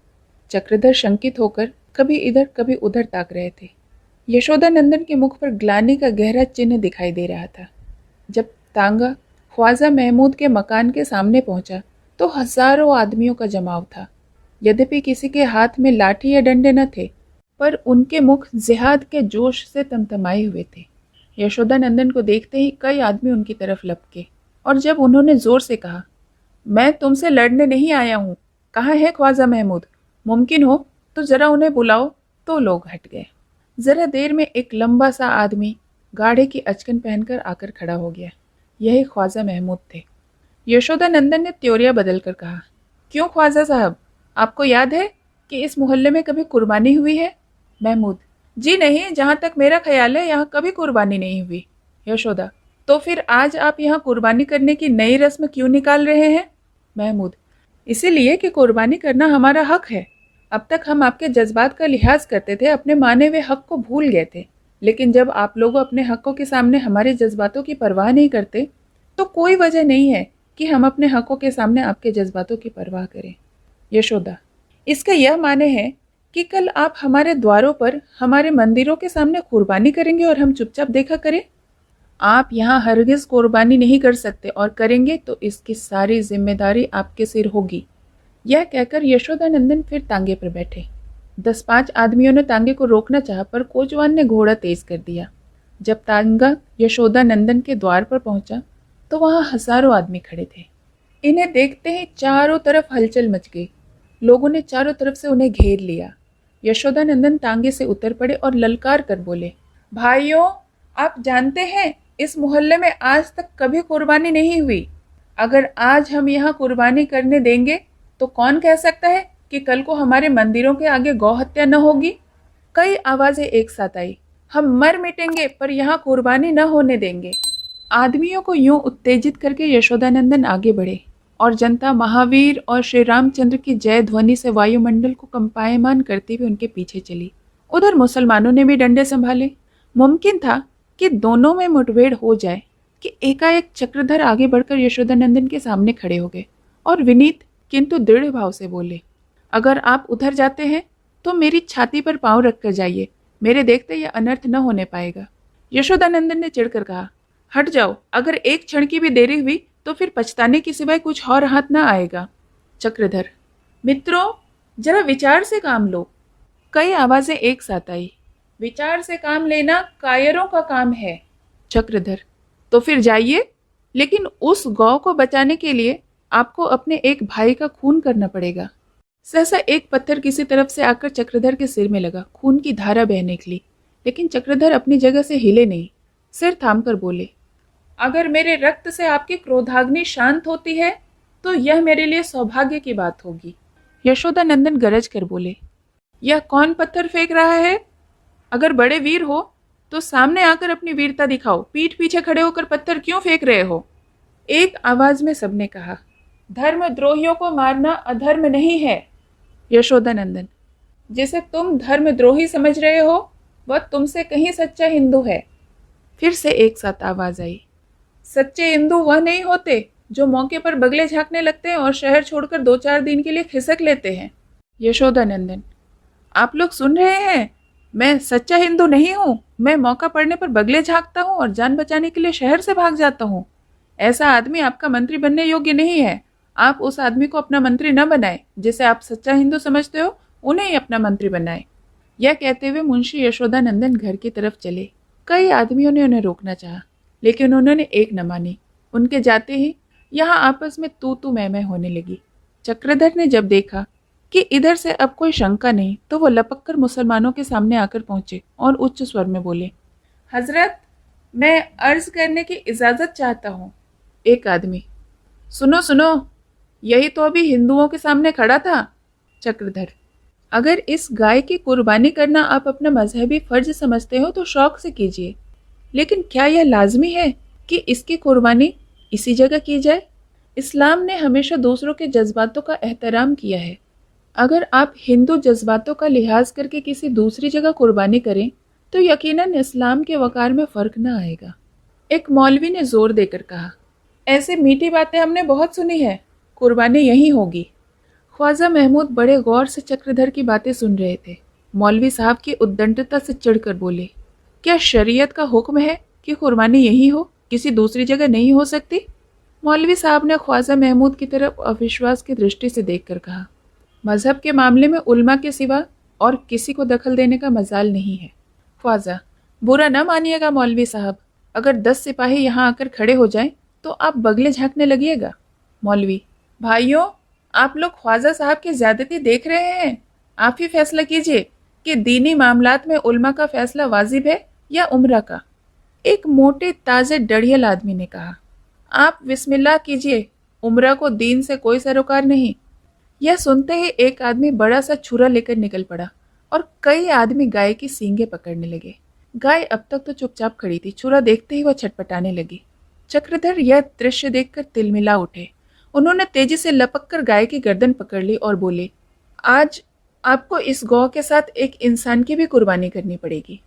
S1: चक्रधर शंकित होकर कभी इधर कभी उधर ताक रहे थे। यशोदानंदन के मुख पर ग्लानि का गहरा चिन्ह दिखाई दे रहा था। जब तांगा ख्वाजा महमूद के मकान के सामने पहुंचा तो हजारों आदमियों का जमाव था। यद्यपि किसी के हाथ में लाठी या डंडे न थे, पर उनके मुख जिहाद के जोश से तमतमाए हुए थे। यशोदानंदन को देखते ही कई आदमी उनकी तरफ लपके और जब उन्होंने जोर से कहा, मैं तुमसे लड़ने नहीं आया हूँ, कहाँ है ख्वाजा महमूद? मुमकिन हो तो जरा उन्हें बुलाओ, तो लोग हट गए। जरा देर में एक लंबा सा आदमी गाढ़े की अचकन पहनकर आकर खड़ा हो गया। यही ख्वाजा महमूद थे। यशोदानंदन ने त्योरिया बदलकर कहा, क्यों ख्वाजा साहब, आपको याद है कि इस मोहल्ले में कभी कुर्बानी हुई है? महमूद, जी नहीं, जहाँ तक मेरा ख्याल है यहाँ कभी कुर्बानी नहीं हुई। यशोदा, तो फिर आज आप यहाँ कुर्बानी करने की नई रस्म क्यों निकाल रहे हैं? महमूद, इसीलिए कि कुर्बानी करना हमारा हक है। अब तक हम आपके जज्बात का लिहाज करते थे, अपने माने हुए हक को भूल गए थे। लेकिन जब आप लोग अपने हकों के सामने हमारे जज्बातों की परवाह नहीं करते, तो कोई वजह नहीं है कि हम अपने हकों के सामने आपके जज्बातों की परवाह करें। यशोदा, इसका यह माने है कि कल आप हमारे द्वारों पर, हमारे मंदिरों के सामने कुर्बानी करेंगे और हम चुपचाप देखा करें? आप यहाँ हरगिज कुर्बानी नहीं कर सकते, और करेंगे तो इसकी सारी जिम्मेदारी आपके सिर होगी। यह कहकर यशोदानंदन फिर तांगे पर बैठे। 10-5 आदमियों ने तांगे को रोकना चाहा, पर कोचवान ने घोड़ा तेज कर दिया। जब तांगा यशोदानंदन के द्वार पर पहुंचा तो वहां हजारों आदमी खड़े थे। इन्हें देखते ही चारों तरफ हलचल मच गई। लोगों ने चारों तरफ से उन्हें घेर लिया। यशोदानंदन तांगे से उतर पड़े और ललकार कर बोले, भाइयों, आप जानते हैं इस मोहल्ले में आज तक कभी कुर्बानी नहीं हुई। अगर आज हम यहाँ कुर्बानी करने देंगे तो कौन कह सकता है कि कल को हमारे मंदिरों के आगे गौ हत्या न होगी? कई आवाजें एक साथ आई, हम मर मिटेंगे पर यहाँ कुर्बानी न होने देंगे। आदमियों को यूं उत्तेजित करके यशोदानंदन आगे बढ़े और जनता महावीर और श्री रामचंद्र की जय ध्वनि से वायुमंडल को कंपायमान करते हुए उनके पीछे चली। उधर मुसलमानों ने भी डंडे संभाले। मुमकिन था कि दोनों में मुठभेड़ हो जाए कि एकाएक चक्रधर आगे बढ़कर यशोदानंदन के सामने खड़े हो गए और विनीत किंतु दृढ़ भाव से बोले, अगर आप उधर जाते हैं तो मेरी छाती पर पांव रखकर जाइए, मेरे देखते यह अनर्थ न होने पाएगा। यशोदानंदन ने चिढ़कर कहा, हट जाओ, अगर एक क्षण की भी देरी हुई तो फिर पछताने के सिवाय कुछ और हाथ न आएगा। चक्रधर, मित्रों, जरा विचार से काम लो। कई आवाजें एक साथ आई, विचार से काम लेना कायरों का काम है। चक्रधर, तो फिर जाइए, लेकिन उस गौ को बचाने के लिए आपको अपने एक भाई का खून करना पड़ेगा। सहसा एक पत्थर किसी तरफ से आकर चक्रधर के सिर में लगा। खून की धारा बह निकली, लेकिन चक्रधर अपनी जगह से हिले नहीं। सिर थामकर बोले, अगर मेरे रक्त से आपकी क्रोधाग्नि शांत होती है तो यह मेरे लिए सौभाग्य की बात होगी। यशोदानंदन गरज कर बोले, यह कौन पत्थर फेंक रहा है? अगर बड़े वीर हो तो सामने आकर अपनी वीरता दिखाओ, पीठ पीछे खड़े होकर पत्थर क्यों फेंक रहे हो? एक आवाज में सबने कहा। धर्मद्रोहियों को मारना अधर्म नहीं है। यशोदानंदन, जिसे तुम धर्मद्रोही समझ रहे हो वह तुमसे कहीं सच्चा हिंदू है। फिर से एक साथ आवाज आई। सच्चे हिंदू वह नहीं होते जो मौके पर बगले झांकने लगते हैं और शहर छोड़कर 2-4 दिन के लिए खिसक लेते हैं। यशोदानंदन, आप लोग सुन रहे हैं? मैं सच्चा हिंदू नहीं हूँ। मैं मौका पड़ने पर बगले झांकता हूँ और जान बचाने के लिए शहर से भाग जाता हूँ। ऐसा आदमी आपका मंत्री बनने योग्य नहीं है। आप उस आदमी को अपना मंत्री न बनाए। जिसे आप सच्चा हिंदू समझते हो उन्हें ही अपना मंत्री बनाए। यह कहते हुए मुंशी यशोदानंदन घर की तरफ चले। कई आदमियों ने उन्हें रोकना चाहा, लेकिन उन्होंने एक न मानी। उनके जाते ही यहाँ आपस में तू मैं होने लगी। चक्रधर ने जब देखा कि इधर से अब कोई शंका नहीं, तो वो लपक कर मुसलमानों के सामने आकर पहुंचे और उच्च स्वर में बोले, हजरत, मैं अर्ज करने की इजाज़त चाहता हूँ। एक आदमी, सुनो सुनो, यही तो अभी हिंदुओं के सामने खड़ा था। चक्रधर, अगर इस गाय की कुर्बानी करना आप अपना मजहबी फर्ज समझते हो तो शौक से कीजिए, लेकिन क्या यह लाजमी है कि इसकी कुर्बानी इसी जगह की जाए? इस्लाम ने हमेशा दूसरों के जज्बातों का एहतराम किया है। अगर आप हिंदू जज्बातों का लिहाज करके किसी दूसरी जगह कुर्बानी करें तो यकीनन इस्लाम के वकार में फ़र्क न आएगा। एक मौलवी ने जोर देकर कहा, ऐसे मीठी बातें हमने बहुत सुनी है, कुर्बानी यहीं होगी। ख्वाजा महमूद बड़े गौर से चक्रधर की बातें सुन रहे थे। मौलवी साहब की उद्दंडता से चिढ़कर बोले, क्या शरीयत का हुक्म है कि कुर्बानी यहीं हो, किसी दूसरी जगह नहीं हो सकती? मौलवी साहब ने ख्वाजा महमूद की तरफ अविश्वास की दृष्टि से देखकर कहा, मजहब के मामले में उल्मा के सिवा और किसी को दखल देने का मजाल नहीं है। ख्वाजा, बुरा न मानिएगा मौलवी साहब, अगर 10 सिपाही यहाँ आकर खड़े हो जाएं तो आप बगले झांकने लगिएगा। मौलवी, भाइयों, आप लोग ख्वाजा साहब की ज्यादती देख रहे हैं। आप ही फैसला कीजिए कि दीनी मामलात में उल्मा का फैसला वाजिब है या उम्रा का। एक मोटे ताजे डढ़ियल आदमी ने कहा, आप बिस्मिल्लाह कीजिए, उम्रा को दीन से कोई सरोकार नहीं। यह सुनते ही एक आदमी बड़ा सा छुरा लेकर निकल पड़ा और कई आदमी गाय की सींगें पकड़ने लगे। गाय अब तक तो चुपचाप खड़ी थी, छुरा देखते ही वह छटपटाने लगी। चक्रधर यह दृश्य देखकर तिलमिला उठे। उन्होंने तेजी से लपक कर गाय की गर्दन पकड़ ली और बोले, आज आपको इस गौ के साथ एक इंसान की भी कुर्बानी करनी पड़ेगी।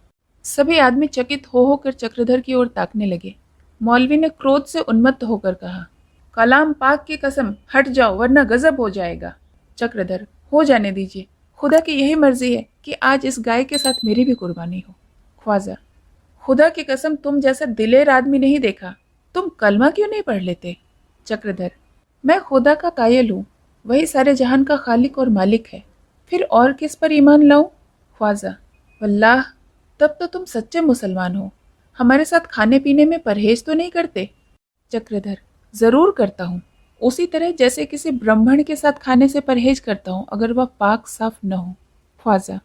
S1: सभी आदमी चकित हो होकर चक्रधर की ओर ताकने लगे। मौलवी ने क्रोध से उन्मत्त होकर कहा, कलाम पाक की कसम, हट जाओ वरना गजब हो जाएगा। चक्रधर, हो जाने दीजिए, खुदा की यही मर्जी है कि आज इस गाय के साथ मेरी भी कुर्बानी हो। ख्वाजा, खुदा की कसम, तुम जैसा दिलेर आदमी नहीं देखा, तुम कलमा क्यों नहीं पढ़ लेते? चक्रधर, मैं खुदा का कायल हूँ, वही सारे जहान का खालिक और मालिक है, फिर और किस पर ईमान लाऊं? ख्वाजा, वल्लाह, तब तो तुम सच्चे मुसलमान हो। हमारे साथ खाने पीने में परहेज तो नहीं करते? चक्रधर, जरूर करता हूँ, उसी तरह जैसे किसी ब्राह्मण के साथ खाने से परहेज करता हूँ अगर वह पाक साफ न हो। ख्वाजा,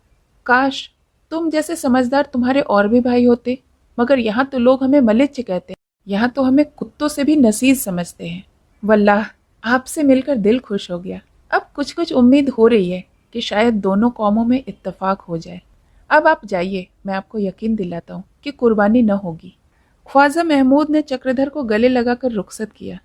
S1: काश तुम जैसे समझदार तुम्हारे और भी भाई होते, मगर यहाँ तो लोग हमें मलिच्छ कहते हैं, यहाँ तो हमें कुत्तों से भी नसीज समझते हैं। वल्लाह, आपसे मिलकर दिल खुश हो गया। अब कुछ कुछ उम्मीद हो रही है कि शायद दोनों कौमों में इत्तेफाक हो जाए। अब आप जाइए, मैं आपको यकीन दिलाता हूँ कि कुर्बानी न होगी। ख्वाजा महमूद ने चक्रधर को गले लगाकर रुखसत किया।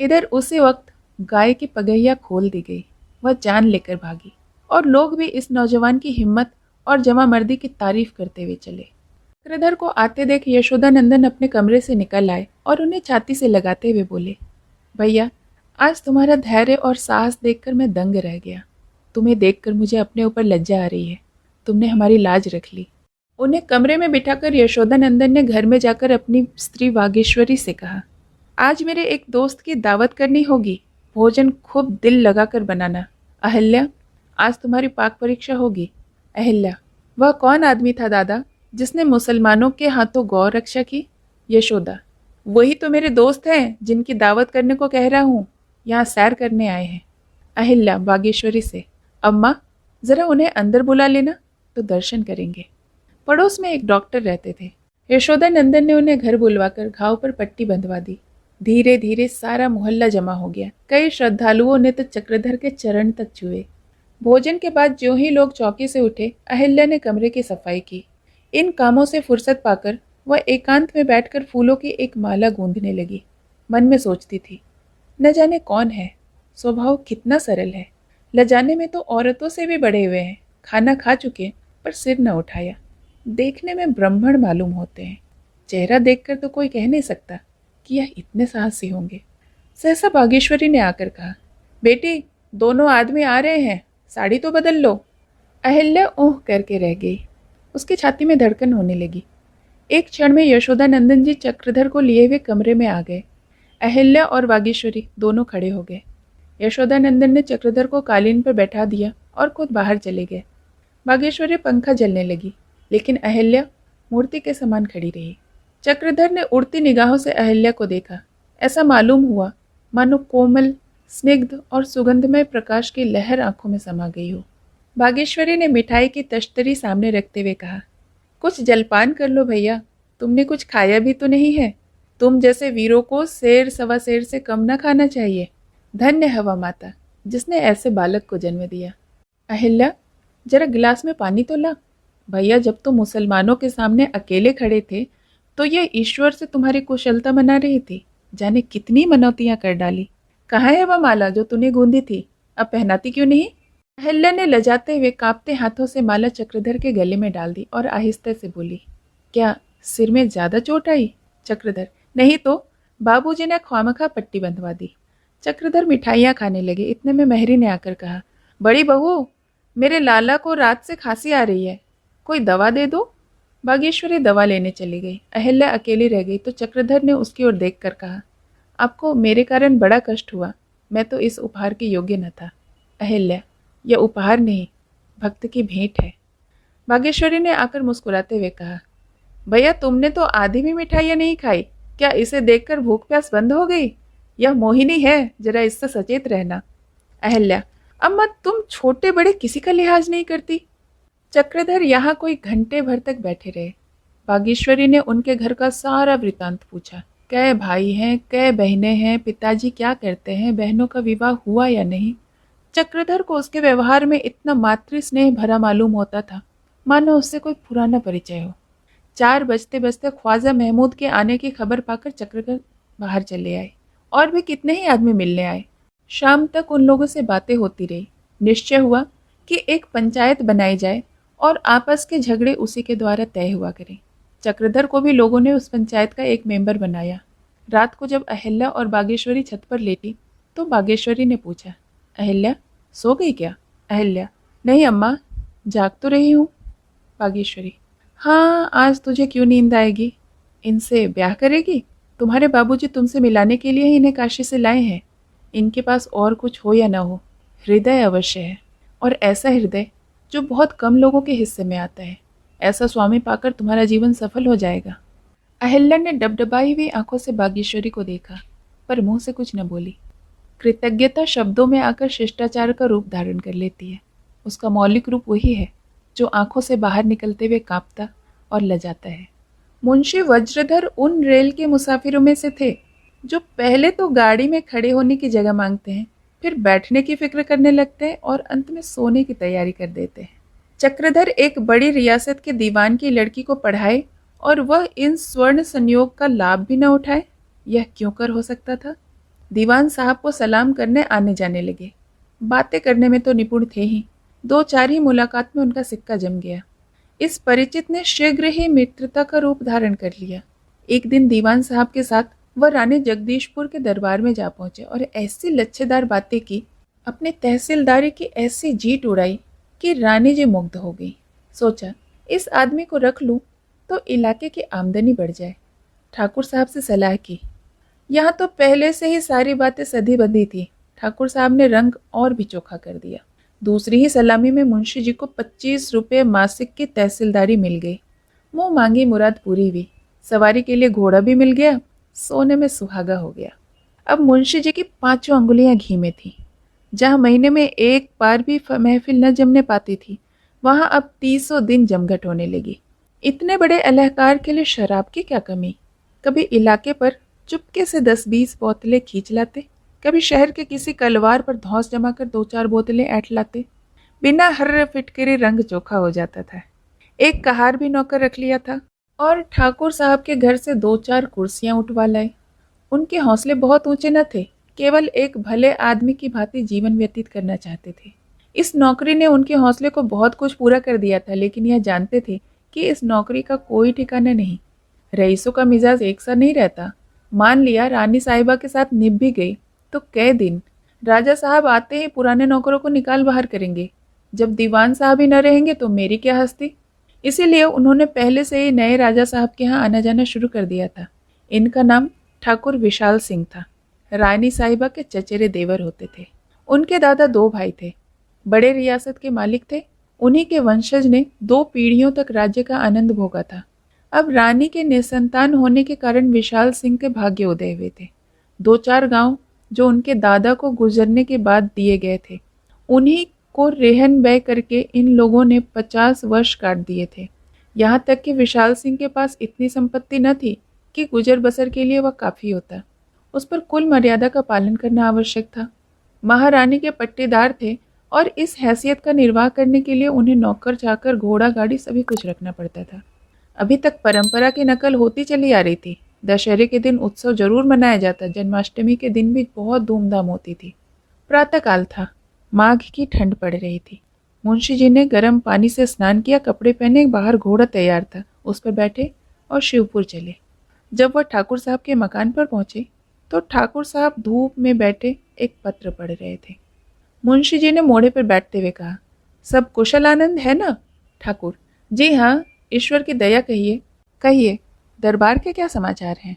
S1: इधर उसी वक्त गाय की पगहिया खोल दी गई। वह जान लेकर भागी और लोग भी इस नौजवान की हिम्मत और जमा मर्दी की तारीफ करते हुए चले। चक्रधर को आते देख यशोदानंदन अपने कमरे से निकल आए और उन्हें छाती से लगाते हुए बोले, भैया, आज तुम्हारा धैर्य और साहस देखकर मैं दंग रह गया। तुम्हें देखकर मुझे अपने ऊपर लज्जा आ रही है। तुमने हमारी लाज रख ली। उन्हें कमरे में बिठाकर यशोदानंदन ने घर में जाकर अपनी स्त्री वागीश्वरी से कहा, आज मेरे एक दोस्त की दावत करनी होगी, भोजन खूब दिल लगाकर बनाना। अहिल्या, आज तुम्हारी पाक परीक्षा होगी। अहिल्या, वह कौन आदमी था दादा जिसने मुसलमानों के हाथों गौ रक्षा की? यशोदा, वही तो मेरे दोस्त हैं जिनकी दावत करने को कह रहा हूँ, यहाँ सैर करने आए हैं। अहिल्या बागेश्वरी से, अम्मा जरा उन्हें अंदर बुला लेना तो दर्शन करेंगे। पड़ोस में एक डॉक्टर रहते थे। यशोदानंदन ने उन्हें घर बुलवाकर घाव पर पट्टी बंधवा दी। धीरे धीरे सारा मोहल्ला जमा हो गया। कई श्रद्धालुओं ने तो चक्रधर के चरण तक छुए। भोजन के बाद ज्यों ही लोग चौकी से उठे, अहिल्या ने कमरे की सफाई की। इन कामों से फुर्सत पाकर वह एकांत में बैठकर फूलों की एक माला गूंथने लगी। मन में सोचती थी, न जाने कौन है, स्वभाव कितना सरल है, लजाने में तो औरतों से भी बड़े हुए हैं, खाना खा चुके पर सिर न उठाया, देखने में ब्राह्मण मालूम होते हैं, चेहरा देखकर तो कोई कह नहीं सकता कि यह इतने साहसी होंगे। सहसा बागेश्वरी ने आकर कहा, बेटी, दोनों आदमी आ रहे हैं, साड़ी तो बदल लो। अहिल्या ओह करके रह गई। उसकी छाती में धड़कन होने लगी। एक क्षण में यशोदा नंदन जी चक्रधर को लिए हुए कमरे में आ गए। अहिल्या और बागेश्वरी दोनों खड़े हो गए। यशोदा नंदन ने चक्रधर को कालीन पर बैठा दिया और खुद बाहर चले गए। बागेश्वरी पंखा जलने लगी, लेकिन अहिल्या मूर्ति के समान खड़ी रही। चक्रधर ने उड़ती निगाहों से अहिल्या को देखा। ऐसा मालूम हुआ मानो कोमल, स्निग्ध और सुगंधमय प्रकाश की लहर आंखों में समा गई हो। बागेश्वरी ने मिठाई की तश्तरी सामने रखते हुए कहा, कुछ जलपान कर लो भैया, तुमने कुछ खाया भी तो नहीं है। तुम जैसे वीरों को शेर सवा शेर से कम न खाना चाहिए। धन्य हवा माता जिसने ऐसे बालक को जन्म दिया। अहिल्या, जरा गिलास में पानी तो ला। भैया जब तुम मुसलमानों के सामने अकेले खड़े थे तो ये ईश्वर से तुम्हारी कुशलता मना रही थी, जाने कितनी मनौतियां कर डाली। कहाँ है वह माला जो तूने गूंदी थी, अब पहनाती क्यों नहीं? अहिल्या ने लजाते हुए कांपते हाथों से माला चक्रधर के गले में डाल दी और आहिस्ते से बोली, क्या सिर में ज्यादा चोट आई? चक्रधर, नहीं तो बाबूजी ने ख्वामखा पट्टी बंधवा दी। चक्रधर मिठाइयाँ खाने लगे। इतने में मेहरी ने आकर कहा, बड़ी बहू, मेरे लाला को रात से खांसी आ रही है, कोई दवा दे दो। बागेश्वरी दवा लेने चली गई। अहिल्या अकेली रह गई तो चक्रधर ने उसकी ओर देखकर कहा, आपको मेरे कारण बड़ा कष्ट हुआ, मैं तो इस उपहार के योग्य न था। अहिल्या, यह उपहार नहीं, भक्त की भेंट है। बागेश्वरी ने आकर मुस्कुराते हुए कहा, भैया तुमने तो आधी भी मिठाइयाँ नहीं खाई, क्या इसे देखकर भूख प्यास बंद हो गई? यह मोहिनी है, जरा इससे सचेत रहना। अहिल्या, अम्मा तुम छोटे बड़े किसी का लिहाज नहीं करती। चक्रधर यहाँ कोई घंटे भर तक बैठे रहे। बागेश्वरी ने उनके घर का सारा वृतांत पूछा, कै भाई हैं, कै बहनें हैं, पिताजी क्या करते हैं, बहनों का विवाह हुआ या नहीं। चक्रधर को उसके व्यवहार में इतना मातृ स्नेह भरा मालूम होता था मानो उससे कोई पुराना परिचय हो। 4 बजते बजते ख्वाजा महमूद के आने की खबर पाकर चक्रधर बाहर चले आए। और भी कितने ही आदमी मिलने आए। शाम तक उन लोगों से बातें होती रही। निश्चय हुआ कि एक पंचायत बनाई जाए और आपस के झगड़े उसी के द्वारा तय हुआ करें। चक्रधर को भी लोगों ने उस पंचायत का एक मेंबर बनाया। रात को जब अहिल्या और बागेश्वरी छत पर लेटी तो बागेश्वरी ने पूछा, अहिल्या सो गई क्या? अहिल्या, नहीं अम्मा, जाग तो रही हूँ। बागेश्वरी, हाँ, आज तुझे क्यों नींद आएगी? इनसे ब्याह करेगी? तुम्हारे बाबूजी तुमसे मिलाने के लिए ही इन्हें काशी से लाए हैं। इनके पास और कुछ हो या न हो, हृदय अवश्य है, और ऐसा हृदय जो बहुत कम लोगों के हिस्से में आता है। ऐसा स्वामी पाकर तुम्हारा जीवन सफल हो जाएगा। अहिल्या ने डबडबाई हुई आंखों से बागेश्वरी को देखा, पर मुंह से कुछ न बोली। कृतज्ञता शब्दों में आकर शिष्टाचार का रूप धारण कर लेती है। उसका मौलिक रूप वही है जो आंखों से बाहर निकलते हुए कांपता और लजाता है। मुंशी वज्रधर उन रेल के मुसाफिरों में से थे जो पहले तो गाड़ी में खड़े होने की जगह मांगते हैं, फिर बैठने की फिक्र करने लगते हैं और अंत में सोने की तैयारी कर देते हैं। चक्रधर एक बड़ी रियासत के दीवान की लड़की को पढ़ाए और वह इन स्वर्ण संयोग का लाभ भी न उठाए, यह क्यों कर हो सकता था? दीवान साहब को सलाम करने आने जाने लगे। बातें करने में तो निपुण थे ही, 2-4 ही मुलाकात में उनका सिक्का जम गया। इस परिचित ने शीघ्र ही मित्रता का रूप धारण कर लिया। एक दिन दीवान साहब के साथ वह रानी जगदीशपुर के दरबार में जा पहुंचे और ऐसी लच्छेदार बातें की, अपने तहसीलदारी की ऐसी जीत उड़ाई कि रानी जी मुग्ध हो गई। सोचा, इस आदमी को रख लूं तो इलाके की आमदनी बढ़ जाए। ठाकुर साहब से सलाह की। यहाँ तो पहले से ही सारी बातें सधी बंधी थी। ठाकुर साहब ने रंग और भी चोखा कर दिया। दूसरी ही सलामी में मुंशी जी को 25 रुपये मासिक की तहसीलदारी मिल गई। मुंह मांगी मुराद पूरी हुई। सवारी के लिए घोड़ा भी मिल गया, सोने में सुहागा हो गया। अब मुंशी जी की 5 अंगुलियां घी में थी। जहाँ महीने में एक बार भी महफिल न जमने पाती थी, वहाँ अब 30 दिन जमघट होने लगी। इतने बड़े अलहकार के लिए शराब की क्या कमी। कभी इलाके पर चुपके से 10-20 बोतलें खींच लाते, कभी शहर के किसी कलवार पर धौंस जमाकर 2-4 बोतलें ऐंठ लाते। बिना हर्र फिटकरी रंग चोखा हो जाता था। एक कहार भी नौकर रख लिया था और ठाकुर साहब के घर से 2-4 कुर्सियां उठवा लाए। उनके हौसले बहुत ऊंचे न थे, केवल एक भले आदमी की भांति जीवन व्यतीत करना चाहते थे। इस नौकरी ने उनके हौसले को बहुत कुछ पूरा कर दिया था, लेकिन यह जानते थे कि इस नौकरी का कोई ठिकाना नहीं। रईसों का मिजाज एक सा नहीं रहता। मान लिया रानी साहिबा के साथ निभ भी गई तो कै दिन। राजा साहब आते ही पुराने नौकरों को निकाल बाहर करेंगे। जब दीवान साहब ही न रहेंगे तो मेरी क्या हस्ती। इसीलिए उन्होंने पहले से ही नए राजा साहब के यहाँ आना जाना शुरू कर दिया था। इनका नाम ठाकुर विशाल सिंह था। रानी साहिबा के चचेरे देवर होते थे। उनके दादा 2 भाई थे, बड़े रियासत के मालिक थे। उन्हीं के वंशज ने 2 पीढ़ियों तक राज्य का आनंद भोगा था। अब रानी के निसंतान होने के कारण विशाल सिंह के भाग्य उदय हुए थे। 2-4 गांव जो उनके दादा को गुजरने के बाद दिए गए थे, उन्हीं को रेहन बय करके इन लोगों ने 50 वर्ष काट दिए थे। यहाँ तक कि विशाल सिंह के पास इतनी संपत्ति न थी कि गुजर बसर के लिए वह काफ़ी होता। उस पर कुल मर्यादा का पालन करना आवश्यक था। महारानी के पट्टेदार थे और इस हैसियत का निर्वाह करने के लिए उन्हें नौकर चाकर घोड़ा गाड़ी सभी कुछ रखना पड़ता था। अभी तक परंपरा की नकल होती चली आ रही थी। दशहरे के दिन उत्सव जरूर मनाया जाता, जन्माष्टमी के दिन भी बहुत धूमधाम होती थी। प्रातःकाल था, माघ की ठंड पड़ रही थी। मुंशी जी ने गर्म पानी से स्नान किया, कपड़े पहने, बाहर घोड़ा तैयार था, उस पर बैठे और शिवपुर चले। जब वह ठाकुर साहब के मकान पर पहुंचे तो ठाकुर साहब धूप में बैठे एक पत्र पढ़ रहे थे। मुंशी जी ने मोड़े पर बैठते हुए कहा, सब कुशल आनंद है ना? ठाकुर, जी हाँ, ईश्वर की दया कहिए। कहिए, दरबार के क्या समाचार हैं?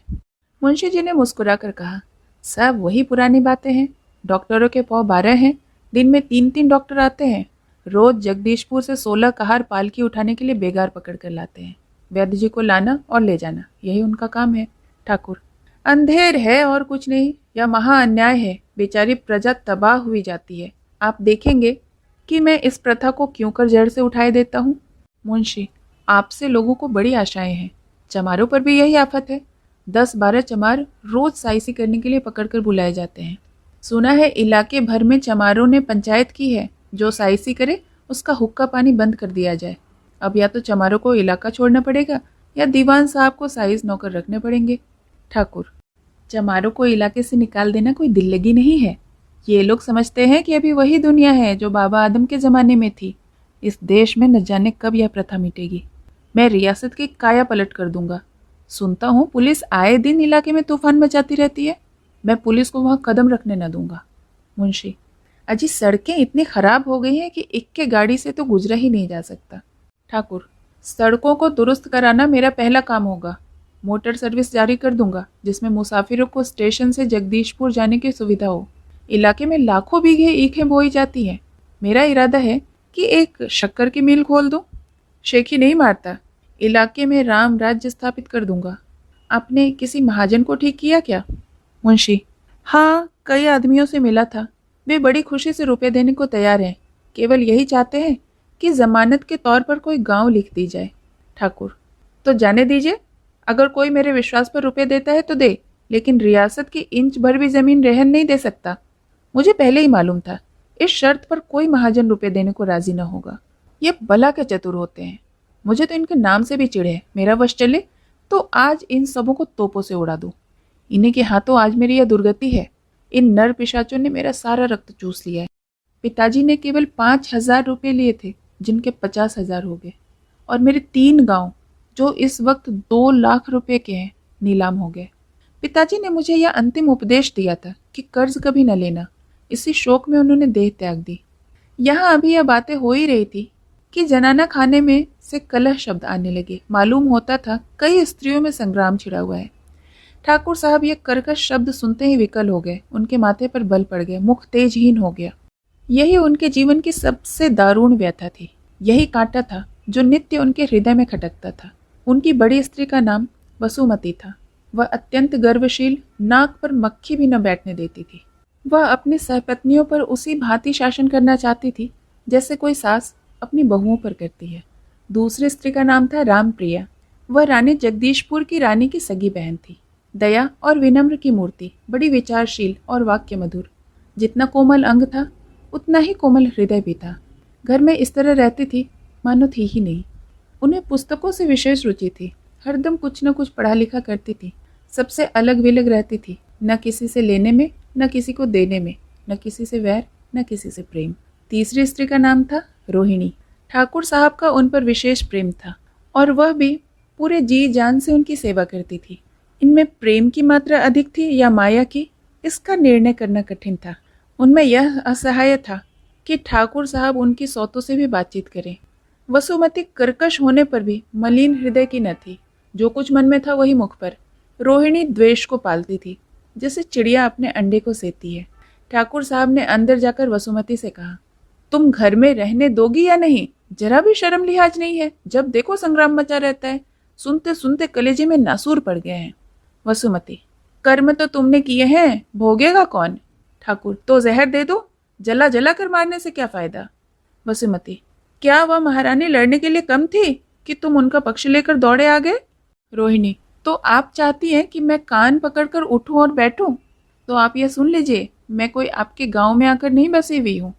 S1: मुंशी जी ने मुस्कुराकर कहा, सब वही पुरानी बातें हैं। डॉक्टरों के पौ 12 हैं, दिन में 3-3 डॉक्टर आते हैं। रोज जगदीशपुर से 16 कहार पालकी उठाने के लिए बेगार पकड़ कर लाते हैं। वैद्य जी को लाना और ले जाना, यही उनका काम है। ठाकुर, अंधेर है और कुछ नहीं। यह महा अन्याय है, बेचारी प्रजा तबाह हुई जाती है। आप देखेंगे कि मैं इस प्रथा को क्यों कर जड़ से उठाए देता हूँ। मुंशी, आपसे लोगों को बड़ी आशाएं हैं। चमारों पर भी यही आफत है। 10-12 चमार रोज साइसी करने के लिए पकड़कर बुलाए जाते हैं। सुना है इलाके भर में चमारों ने पंचायत की है, जो साइसी करे उसका हुक्का पानी बंद कर दिया जाए। अब या तो चमारों को इलाका छोड़ना पड़ेगा या दीवान साहब को साइज नौकर रखने पड़ेंगे। ठाकुर, चमारों को इलाके से निकाल देना कोई दिल्लगी नहीं है। ये लोग समझते हैं कि अभी वही दुनिया है जो बाबा आदम के ज़माने में थी। इस देश में न जाने कब यह प्रथा मिटेगी। मैं रियासत की काया पलट कर दूंगा। सुनता हूँ पुलिस आए दिन इलाके में तूफान मचाती रहती है। मैं पुलिस को वहाँ कदम रखने न दूंगा। मुंशी, अजी सड़कें इतनी खराब हो गई हैं कि इक्के गाड़ी से तो गुजरा ही नहीं जा सकता। ठाकुर, सड़कों को दुरुस्त कराना मेरा पहला काम होगा। मोटर सर्विस जारी कर दूंगा जिसमें मुसाफिरों को स्टेशन से जगदीशपुर जाने की सुविधा हो। इलाके में लाखों बीघे ईखें बोई जाती हैं। मेरा इरादा है कि एक शक्कर की मिल खोल दूं। शेखी नहीं मारता। इलाके में राम राज्य स्थापित कर दूंगा। आपने किसी महाजन को ठीक किया क्या? मुंशी, हाँ, कई आदमियों से मिला था। वे बड़ी खुशी से रुपए देने को तैयार हैं। केवल यही चाहते हैं कि जमानत के तौर पर कोई गांव लिख दी जाए। ठाकुर, तो जाने दीजिए। अगर कोई मेरे विश्वास पर रुपए देता है तो दे, लेकिन रियासत की इंच भर भी जमीन रहन नहीं दे सकता। मुझे पहले ही मालूम था इस शर्त पर कोई महाजन रुपए देने को राजी न होगा। ये बला के चतुर होते हैं। मुझे तो इनके नाम से भी चिढ़ है। मेरा वश चले तो आज इन सबों को तोपों से उड़ा दूं। इन्हीं के हाथों आज मेरी यह दुर्गति है। इन नर पिशाचों ने मेरा सारा रक्त चूस लिया है। पिताजी ने केवल 5,000 रुपये लिए थे, जिनके 50,000 हो गए, और मेरे 3 गांव जो इस वक्त 2 लाख रुपए के हैं नीलाम हो गए। पिताजी ने मुझे यह अंतिम उपदेश दिया था कि कर्ज कभी न लेना। इसी शोक में उन्होंने देह त्याग दी। यहाँ अभी यह बातें हो ही रही थी कि जनाना खाने में से कलह शब्द आने लगे। मालूम होता था कई स्त्रियों में संग्राम छिड़ा हुआ है। ठाकुर साहब ये कर्कश शब्द सुनते ही विकल हो गए। उनके माथे पर बल पड़ गया, मुख तेजहीन हो गया। यही उनके जीवन की सबसे दारुण व्यथा थी। यही कांटा था जो नित्य उनके हृदय में खटकता था। उनकी बड़ी स्त्री का नाम वसुमती था। वह अत्यंत गर्वशील, नाक पर मक्खी भी न बैठने देती थी। वह अपनी सहपत्नियों पर उसी भांति शासन करना चाहती थी जैसे कोई सास अपनी बहुओं पर करती है। दूसरी स्त्री का नाम था रामप्रिया। वह रानी जगदीशपुर की रानी की सगी बहन थी। दया और विनम्र की मूर्ति, बड़ी विचारशील और वाक्य मधुर। जितना कोमल अंग था उतना ही कोमल हृदय भी था। घर में इस तरह रहती थी मानो थी ही नहीं। उन्हें पुस्तकों से विशेष रुचि थी, हरदम कुछ न कुछ पढ़ा लिखा करती थी, सबसे अलग विलग रहती थी, न किसी से लेने में, न किसी को देने में, न किसी से वैर, न किसी से प्रेम। तीसरी स्त्री का नाम था रोहिणी। ठाकुर साहब का उन पर विशेष प्रेम था और वह भी पूरे जी जान से उनकी सेवा करती थी। इनमें प्रेम की मात्रा अधिक थी या माया की, इसका निर्णय करना कठिन था। उनमें यह असहाय था कि ठाकुर साहब उनकी सौतों से भी बातचीत करें। वसुमती कर्कश होने पर भी मलिन हृदय की न थी, जो कुछ मन में था वही मुख पर। रोहिणी द्वेष को पालती थी, जैसे चिड़िया अपने अंडे को सेती है। ठाकुर साहब ने अंदर जाकर वसुमती से कहा, तुम घर में रहने दोगी या नहीं? जरा भी शर्म लिहाज नहीं है, जब देखो संग्राम मचा रहता है। सुनते सुनते कलेजे में नासूर पड़ गए हैं। वसुमती, कर्म तो तुमने किए हैं, भोगेगा कौन? ठाकुर, तो जहर दे दो, जला जला कर मारने से क्या फायदा? वसुमती, क्या वह महारानी लड़ने के लिए कम थी कि तुम उनका पक्ष लेकर दौड़े आ गए? रोहिणी, तो आप चाहती हैं कि मैं कान पकड़कर उठूं और बैठूं? तो आप यह सुन लीजिए, मैं कोई आपके गांव में आकर नहीं बसी हुई हूँ।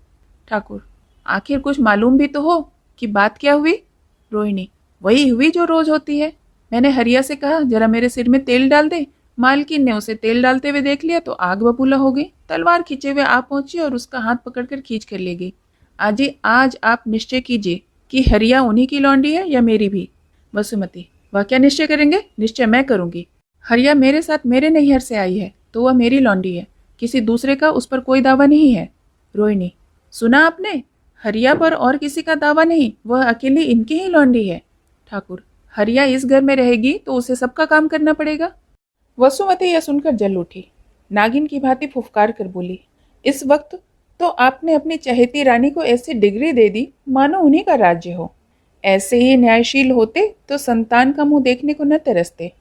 S1: ठाकुर, आखिर कुछ मालूम भी तो हो कि बात क्या हुई? रोहिणी, वही हुई जो रोज होती है। मैंने हरिया से कहा जरा मेरे सिर में तेल डाल दे। मालकिन ने उसे तेल डालते हुए देख लिया तो आग बबूला हो गई। तलवार खींचे हुए आ पहुंची और उसका हाथ पकड़कर खींच कर ले गई। आज आप निश्चय कीजिए कि हरिया उन्हीं की लौंडी है या मेरी भी। वसुमती, वह क्या निश्चय करेंगे? निश्चय मैं करूंगी। हरिया मेरे साथ मेरे नैहर से आई है तो वह मेरी लौंडी है, किसी दूसरे का उस पर कोई दावा नहीं है। रोहिणी, सुना आपने? हरिया पर और किसी का दावा नहीं, वह अकेली इनकी ही लौंडी है। ठाकुर, हरिया इस घर में रहेगी तो उसे सबका काम करना पड़ेगा। वसुमती यह सुनकर जल उठी, नागिन की भांति फुफकार कर बोली, इस वक्त तो आपने अपनी चहेती रानी को ऐसी डिग्री दे दी मानो उन्हीं का राज्य हो। ऐसे ही न्यायशील होते तो संतान का मुंह देखने को न तरसते।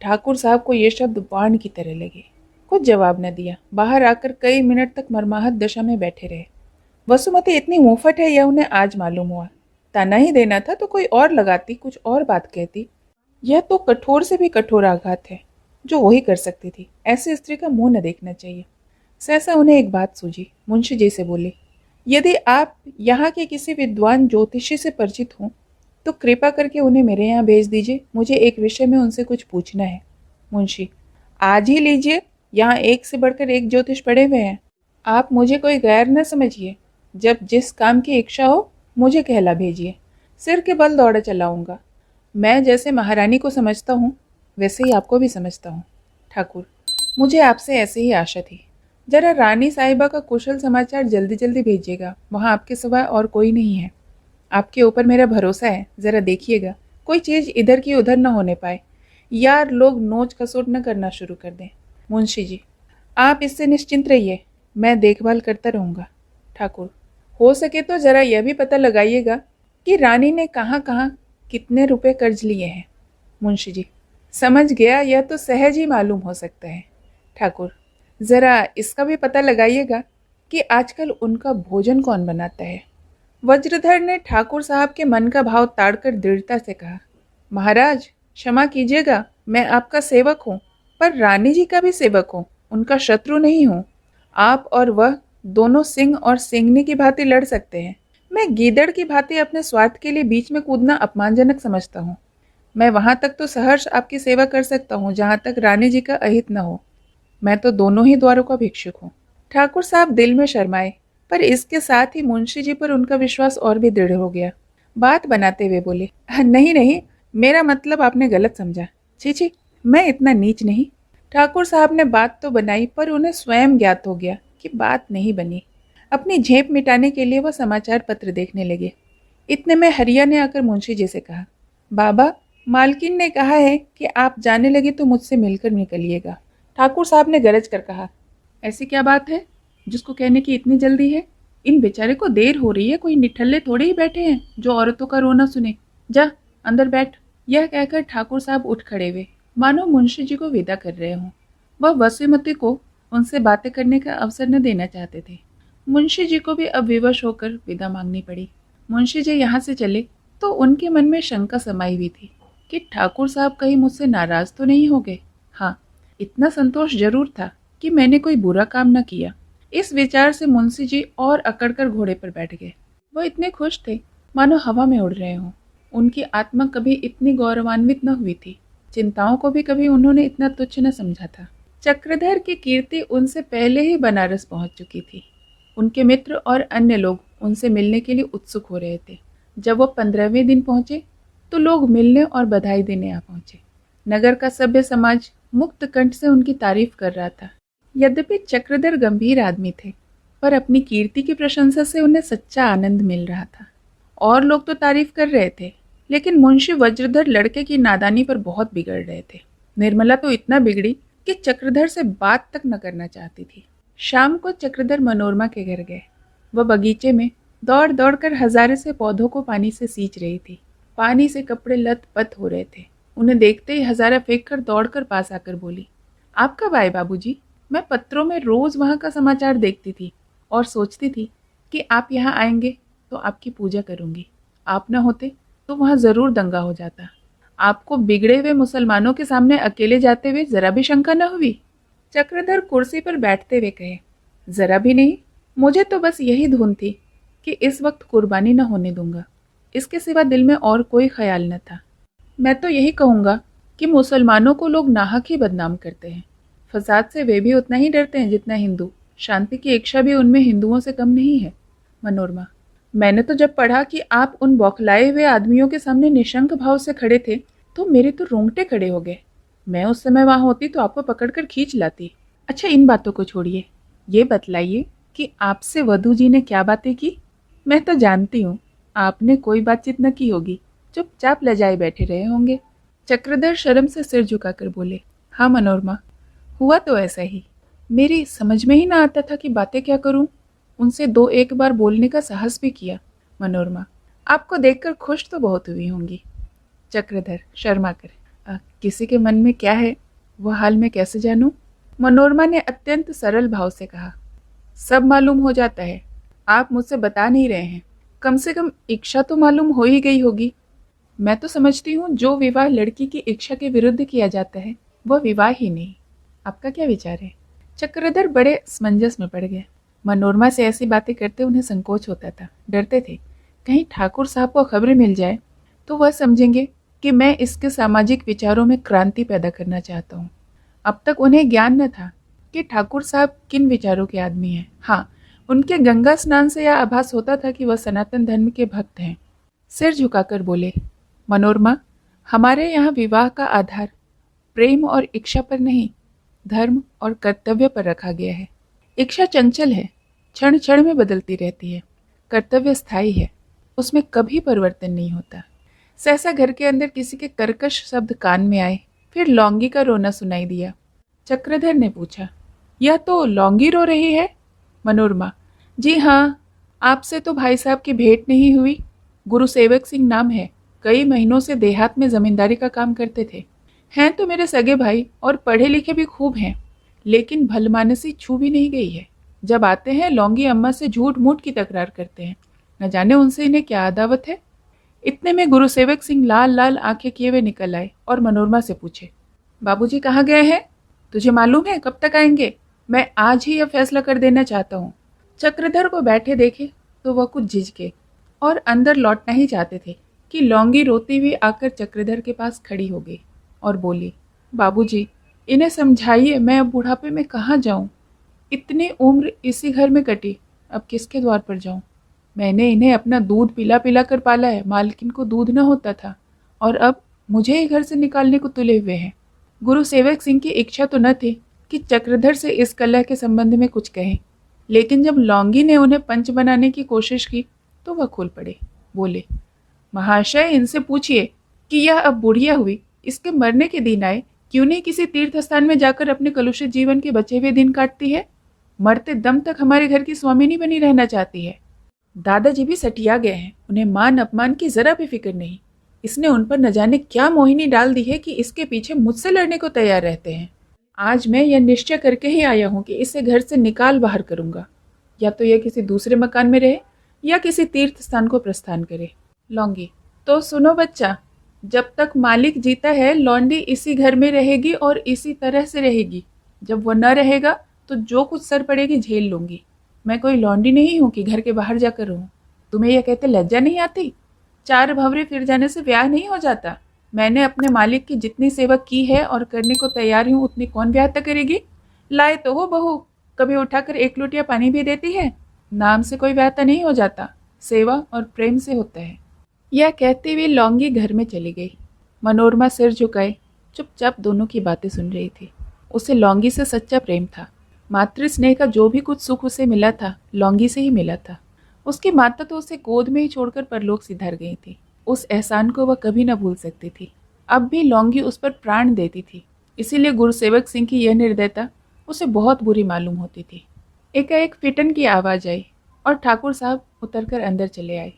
S1: ठाकुर साहब को ये शब्द बाण की तरह लगे। कुछ जवाब न दिया, बाहर आकर कई मिनट तक मर्माहत दशा में बैठे रहे। वसुमती इतनी मुंहफट है यह उन्हें आज मालूम हुआ। ताना ही देना था तो कोई और लगाती, कुछ और बात कहती। यह तो कठोर से भी कठोर आघात है जो वही कर सकती थी। ऐसी स्त्री का मुंह न देखना चाहिए। सहसा उन्हें एक बात सूझी। मुंशी जी से बोले, यदि आप यहाँ के किसी विद्वान ज्योतिषी से परिचित हों तो कृपा करके उन्हें मेरे यहाँ भेज दीजिए। मुझे एक विषय में उनसे कुछ पूछना है। मुंशी, आज ही लीजिए, यहाँ एक से बढ़कर एक ज्योतिष पड़े हुए हैं। आप मुझे कोई गैर न समझिए। जब जिस काम की इच्छा हो मुझे कहला भेजिए, सिर के बल दौड़ा चलाऊंगा। मैं जैसे महारानी को समझता हूँ वैसे ही आपको भी समझता हूँ। ठाकुर, मुझे आपसे ऐसे ही आशा थी। जरा रानी साहिबा का कुशल समाचार जल्दी जल्दी भेजिएगा, वहाँ आपके सिवा और कोई नहीं है। आपके ऊपर मेरा भरोसा है, जरा देखिएगा कोई चीज़ इधर की उधर न होने पाए, यार लोग नोच खसोट न करना शुरू कर दें। मुंशी जी, आप इससे निश्चिंत रहिए, मैं देखभाल करता रहूँगा। ठाकुर, हो सके तो जरा यह भी पता लगाइएगा कि रानी ने कहाँ कहाँ कितने रुपए कर्ज लिए हैं। मुंशी जी, समझ गया, यह तो सहज ही मालूम हो सकता है। ठाकुर, जरा इसका भी पता लगाइएगा कि आजकल उनका भोजन कौन बनाता है। वज्रधर ने ठाकुर साहब के मन का भाव ताड़कर दृढ़ता से कहा, महाराज क्षमा कीजिएगा, मैं आपका सेवक हूँ, पर रानी जी का भी सेवक हूँ, उनका शत्रु नहीं हूँ। आप और वह दोनों सिंह और सिंहनी की भांति लड़ सकते हैं। मैं गीदड़ की भांति अपने स्वार्थ के लिए बीच में कूदना अपमानजनक समझता हूँ। मैं वहाँ तक तो सहर्ष आपकी सेवा कर सकता हूँ जहाँ तक रानी जी का अहित न हो। मैं तो दोनों ही द्वारों का भिक्षुक हूँ। ठाकुर साहब दिल में शर्माए, पर इसके साथ ही मुंशी जी पर उनका विश्वास और भी दृढ़ हो गया। बात बनाते हुए बोले, नहीं नहीं, मेरा मतलब आपने गलत समझा। छी छी, मैं इतना नीच नहीं। ठाकुर साहब ने बात तो बनाई पर उन्हें स्वयं ज्ञात हो गया कि बात नहीं बनी। अपनी झेप मिटाने के लिए वह समाचार पत्र देखने लगे। इतने में हरिया ने आकर मुंशी जी से कहा, बाबा, मालकिन ने कहा है कि आप जाने लगे तो मुझसे मिलकर निकलिएगा। ठाकुर साहब ने गरज कर कहा, ऐसी क्या बात है जिसको कहने की इतनी जल्दी है? इन बेचारे को देर हो रही है, कोई निठल्ले थोड़े ही बैठे हैं जो औरतों का रोना सुने। जा अंदर बैठ। यह कहकर ठाकुर साहब उठ खड़े हुए, मानो मुंशी जी को विदा कर रहे हों। वह वसुमती को उनसे बातें करने का अवसर न देना चाहते थे। मुंशी जी को भी अब विवश होकर विदा मांगनी पड़ी। मुंशी जी यहाँ से चले तो उनके मन में शंका समाई हुई थी कि ठाकुर साहब कहीं मुझसे नाराज तो नहीं हो गए। हाँ, इतना संतोष जरूर था कि मैंने कोई बुरा काम न किया। इस विचार से मुंशी जी और अकड़कर घोड़े पर बैठ गए। वो इतने खुश थे मानो हवा में उड़ रहे हों। उनकी आत्मा कभी इतनी गौरवान्वित न हुई थी। चिंताओं को भी कभी उन्होंने इतना तुच्छ न समझा था। चक्रधर की कीर्ति उनसे पहले ही बनारस पहुंच चुकी थी। उनके मित्र और अन्य लोग उनसे मिलने के लिए उत्सुक हो रहे थे। जब वो 15वें दिन पहुंचे तो लोग मिलने और बधाई देने आ पहुंचे। नगर का सभ्य समाज मुक्त कंठ से उनकी तारीफ कर रहा था। यद्यपि चक्रधर गंभीर आदमी थे, पर अपनी कीर्ति की प्रशंसा से उन्हें सच्चा आनंद मिल रहा था। और लोग तो तारीफ कर रहे थे, लेकिन मुंशी वज्रधर लड़के की नादानी पर बहुत बिगड़ रहे थे। निर्मला तो इतना बिगड़ी कि चक्रधर से बात तक न करना चाहती थी। शाम को चक्रधर मनोरमा के घर गए। वह बगीचे में दौड़ दौड़ कर हजारे से पौधों को पानी से सींच रही थी। पानी से कपड़े लथपथ हो रहे थे। उन्हें देखते ही हजारा फेंक कर दौड़कर पास आकर बोली, आप कब आए बाबूजी? मैं पत्रों में रोज वहां का समाचार देखती थी और सोचती थी कि आप यहाँ आएंगे तो आपकी पूजा करूंगी। आप न होते तो वहां जरूर दंगा हो जाता। आपको बिगड़े हुए मुसलमानों के सामने अकेले जाते हुए जरा भी शंका न हुई? चक्रधर कुर्सी पर बैठते हुए कहे, जरा भी नहीं। मुझे तो बस यही धुन थी कि इस वक्त कुर्बानी न होने दूंगा। इसके सिवा दिल में और कोई ख्याल न था। मैं तो यही कहूँगा कि मुसलमानों को लोग नाहक ही बदनाम करते हैं। फसाद से वे भी उतना ही डरते हैं जितना हिंदू। शांति की इच्छा भी उनमें हिंदुओं से कम नहीं है। मनोरमा, मैंने तो जब पढ़ा कि आप उन बौखलाए हुए आदमियों के सामने निशंक भाव से खड़े थे तो मेरे तो रोंगटे खड़े हो गए। मैं उस समय वहां होती तो आपको पकड़कर खींच लाती। अच्छा, इन बातों को छोड़िए, ये बतलाइए कि आपसे वधू जी ने क्या बातें की? मैं तो जानती हूँ आपने कोई बातचीत न की होगी, चुपचाप लजाए बैठे रहे होंगे। चक्रधर शर्म से सिर झुकाकर बोले, हाँ मनोरमा, हुआ तो ऐसा ही। मेरी समझ में ही ना आता था कि बातें क्या करूं। उनसे दो एक बार बोलने का साहस भी किया। मनोरमा, आपको देखकर खुश तो बहुत हुई होंगी। चक्रधर शर्मा कर, किसी के मन में क्या है वह हाल मैं कैसे जानूं? मनोरमा ने अत्यंत सरल भाव से कहा, सब मालूम हो जाता है। आप मुझसे बता नहीं रहे हैं। कम से कम इच्छा तो मालूम हो ही गई होगी। मैं तो समझती हूँ जो विवाह लड़की की इच्छा के विरुद्ध किया जाता है वह विवाह ही नहीं। आपका क्या विचार है? चक्रधर बड़े असमंजस में पड़ गए। मनोरमा से ऐसी बातें करते उन्हें संकोच होता था, डरते थे कहीं ठाकुर साहब को खबरें मिल जाए तो वह समझेंगे कि मैं इसके सामाजिक विचारों में क्रांति पैदा करना चाहता हूँ। अब तक उन्हें ज्ञान न था कि ठाकुर साहब किन विचारों के आदमी हैं। हाँ, उनके गंगा स्नान से यह आभास होता था कि वह सनातन धर्म के भक्त हैं। सिर झुकाकर बोले, मनोरमा, हमारे यहाँ विवाह का आधार प्रेम और इच्छा पर नहीं, धर्म और कर्तव्य पर रखा गया है। इच्छा चंचल है, क्षण क्षण में बदलती रहती है। कर्तव्य स्थायी है, उसमें कभी परिवर्तन नहीं होता। सहसा घर के अंदर किसी के कर्कश शब्द कान में आए, फिर लौंगी का रोना सुनाई दिया। चक्रधर ने पूछा, यह तो लौंगी रो रही है? मनोरमा, जी हाँ, आपसे तो भाई साहब की भेंट नहीं हुई। गुरु सेवक सिंह नाम है, कई महीनों से देहात में जमींदारी का काम करते थे। हैं तो मेरे सगे भाई और पढ़े लिखे भी खूब हैं, लेकिन भलमानसी छू भी नहीं गई है। जब आते हैं लौंगी अम्मा से झूठ मूठ की तकरार करते हैं। न जाने उनसे इन्हें क्या अदावत है। इतने में गुरु सेवक सिंह लाल लाल आंखें किए हुए निकल आए और मनोरमा से पूछे, बाबूजी कहाँ गए हैं? तुझे मालूम है कब तक आएंगे? मैं आज ही यह फैसला कर देना चाहता हूँ। चक्रधर को बैठे देखे तो वह कुछ झिझके और अंदर लौटना ही चाहते थे कि लौंगी रोती हुई आकर चक्रधर के पास खड़ी हो गई और बोली, बाबूजी, इन्हें समझाइए, मैं अब बुढ़ापे में कहाँ जाऊँ? इतनी उम्र इसी घर में कटी, अब किसके द्वार पर जाऊँ? मैंने इन्हें अपना दूध पिला पिला कर पाला है, मालकिन को दूध न होता था और अब मुझे ही घर से निकालने को तुले हुए हैं। गुरु सेवक सिंह की इच्छा तो न थी कि चक्रधर से इस कलह के संबंध में कुछ कहें, लेकिन जब लौंगी ने उन्हें पंच बनाने की कोशिश की तो वह खुल पड़े। बोले, महाशय, इनसे पूछिए कि यह अब बुढ़िया हुई, इसके मरने के दिन आए, क्यों नहीं किसी तीर्थ स्थान में जाकर अपने कलुषित जीवन के बचे हुए दिन काटती है? मरते दम तक हमारे घर की स्वामिनी बनी रहना चाहती है। दादाजी भी सटिया गए हैं, उन्हें मान अपमान की जरा भी फिक्र नहीं। इसने उन पर न जाने क्या मोहिनी डाल दी है कि इसके पीछे मुझसे लड़ने को तैयार रहते हैं। आज मैं यह निश्चय करके ही आया हूँ कि इसे घर से निकाल बाहर करूंगा। या तो यह किसी दूसरे मकान में रहे या किसी तीर्थ स्थान को प्रस्थान करे। लौंगी, तो सुनो बच्चा, जब तक मालिक जीता है लौंडी इसी घर में रहेगी और इसी तरह से रहेगी। जब वो न रहेगा तो जो कुछ सर पड़ेगी झेल लूंगी। मैं कोई लौंडी नहीं हूँ कि घर के बाहर जाकर रहूं। तुम्हें यह कहते लज्जा नहीं आती? 4 भंवरे फिर जाने से ब्याह नहीं हो जाता। मैंने अपने मालिक की जितनी सेवा की है और करने को तैयार हूँ उतनी कौन ब्याह तक करेगी। लाए तो हो बहू, कभी उठाकर 1 लोटिया पानी भी देती है। नाम से कोई ब्याह नहीं हो जाता, सेवा और प्रेम से होता है। यह कहती हुई लौंगी घर में चली गई। मनोरमा सिर झुकाए चुपचाप दोनों की बातें सुन रही थी। उसे लौंगी से सच्चा प्रेम था। मातृ स्नेह का जो भी कुछ सुख उसे मिला था लौंगी से ही मिला था। उसकी माता तो उसे गोद में ही छोड़कर परलोक सिधार गई थी। उस एहसान को वह कभी न भूल सकती थी। अब भी लौंगी उस पर प्राण देती थी, इसीलिए गुरुसेवक सिंह की यह निर्दयता उसे बहुत बुरी मालूम होती थी। एकाएक फिटन की आवाज़ आई और ठाकुर साहब उतरकर अंदर चले आए।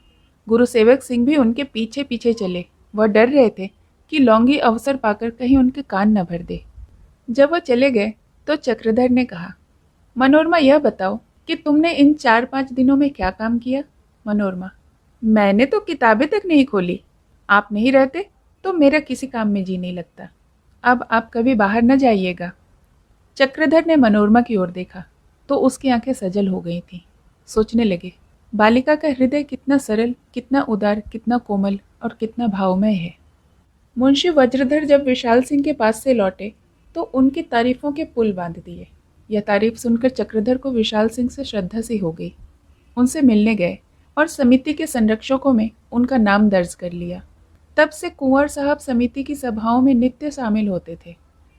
S1: गुरुसेवक सिंह भी उनके पीछे पीछे चले। वह डर रहे थे कि लौंगी अवसर पाकर कहीं उनके कान न भर दे। जब वह चले गए तो चक्रधर ने कहा, मनोरमा यह बताओ कि तुमने इन 4-5 दिनों में क्या काम किया। मनोरमा, मैंने तो किताबें तक नहीं खोली। आप नहीं रहते तो मेरा किसी काम में जी नहीं लगता। अब आप कभी बाहर न जाइएगा। चक्रधर ने मनोरमा की ओर देखा तो उसकी आंखें सजल हो गई थीं। सोचने लगे, बालिका का हृदय कितना सरल, कितना उदार, कितना कोमल और कितना भावमय है। मुंशी वज्रधर जब विशाल सिंह के पास से लौटे तो उनकी तारीफों के पुल बांध दिए। यह तारीफ सुनकर चक्रधर को विशाल सिंह से श्रद्धा सी हो गई। उनसे मिलने गए और समिति के संरक्षकों में उनका नाम दर्ज कर लिया। तब से कुंवर साहब समिति की सभाओं में नित्य शामिल होते थे।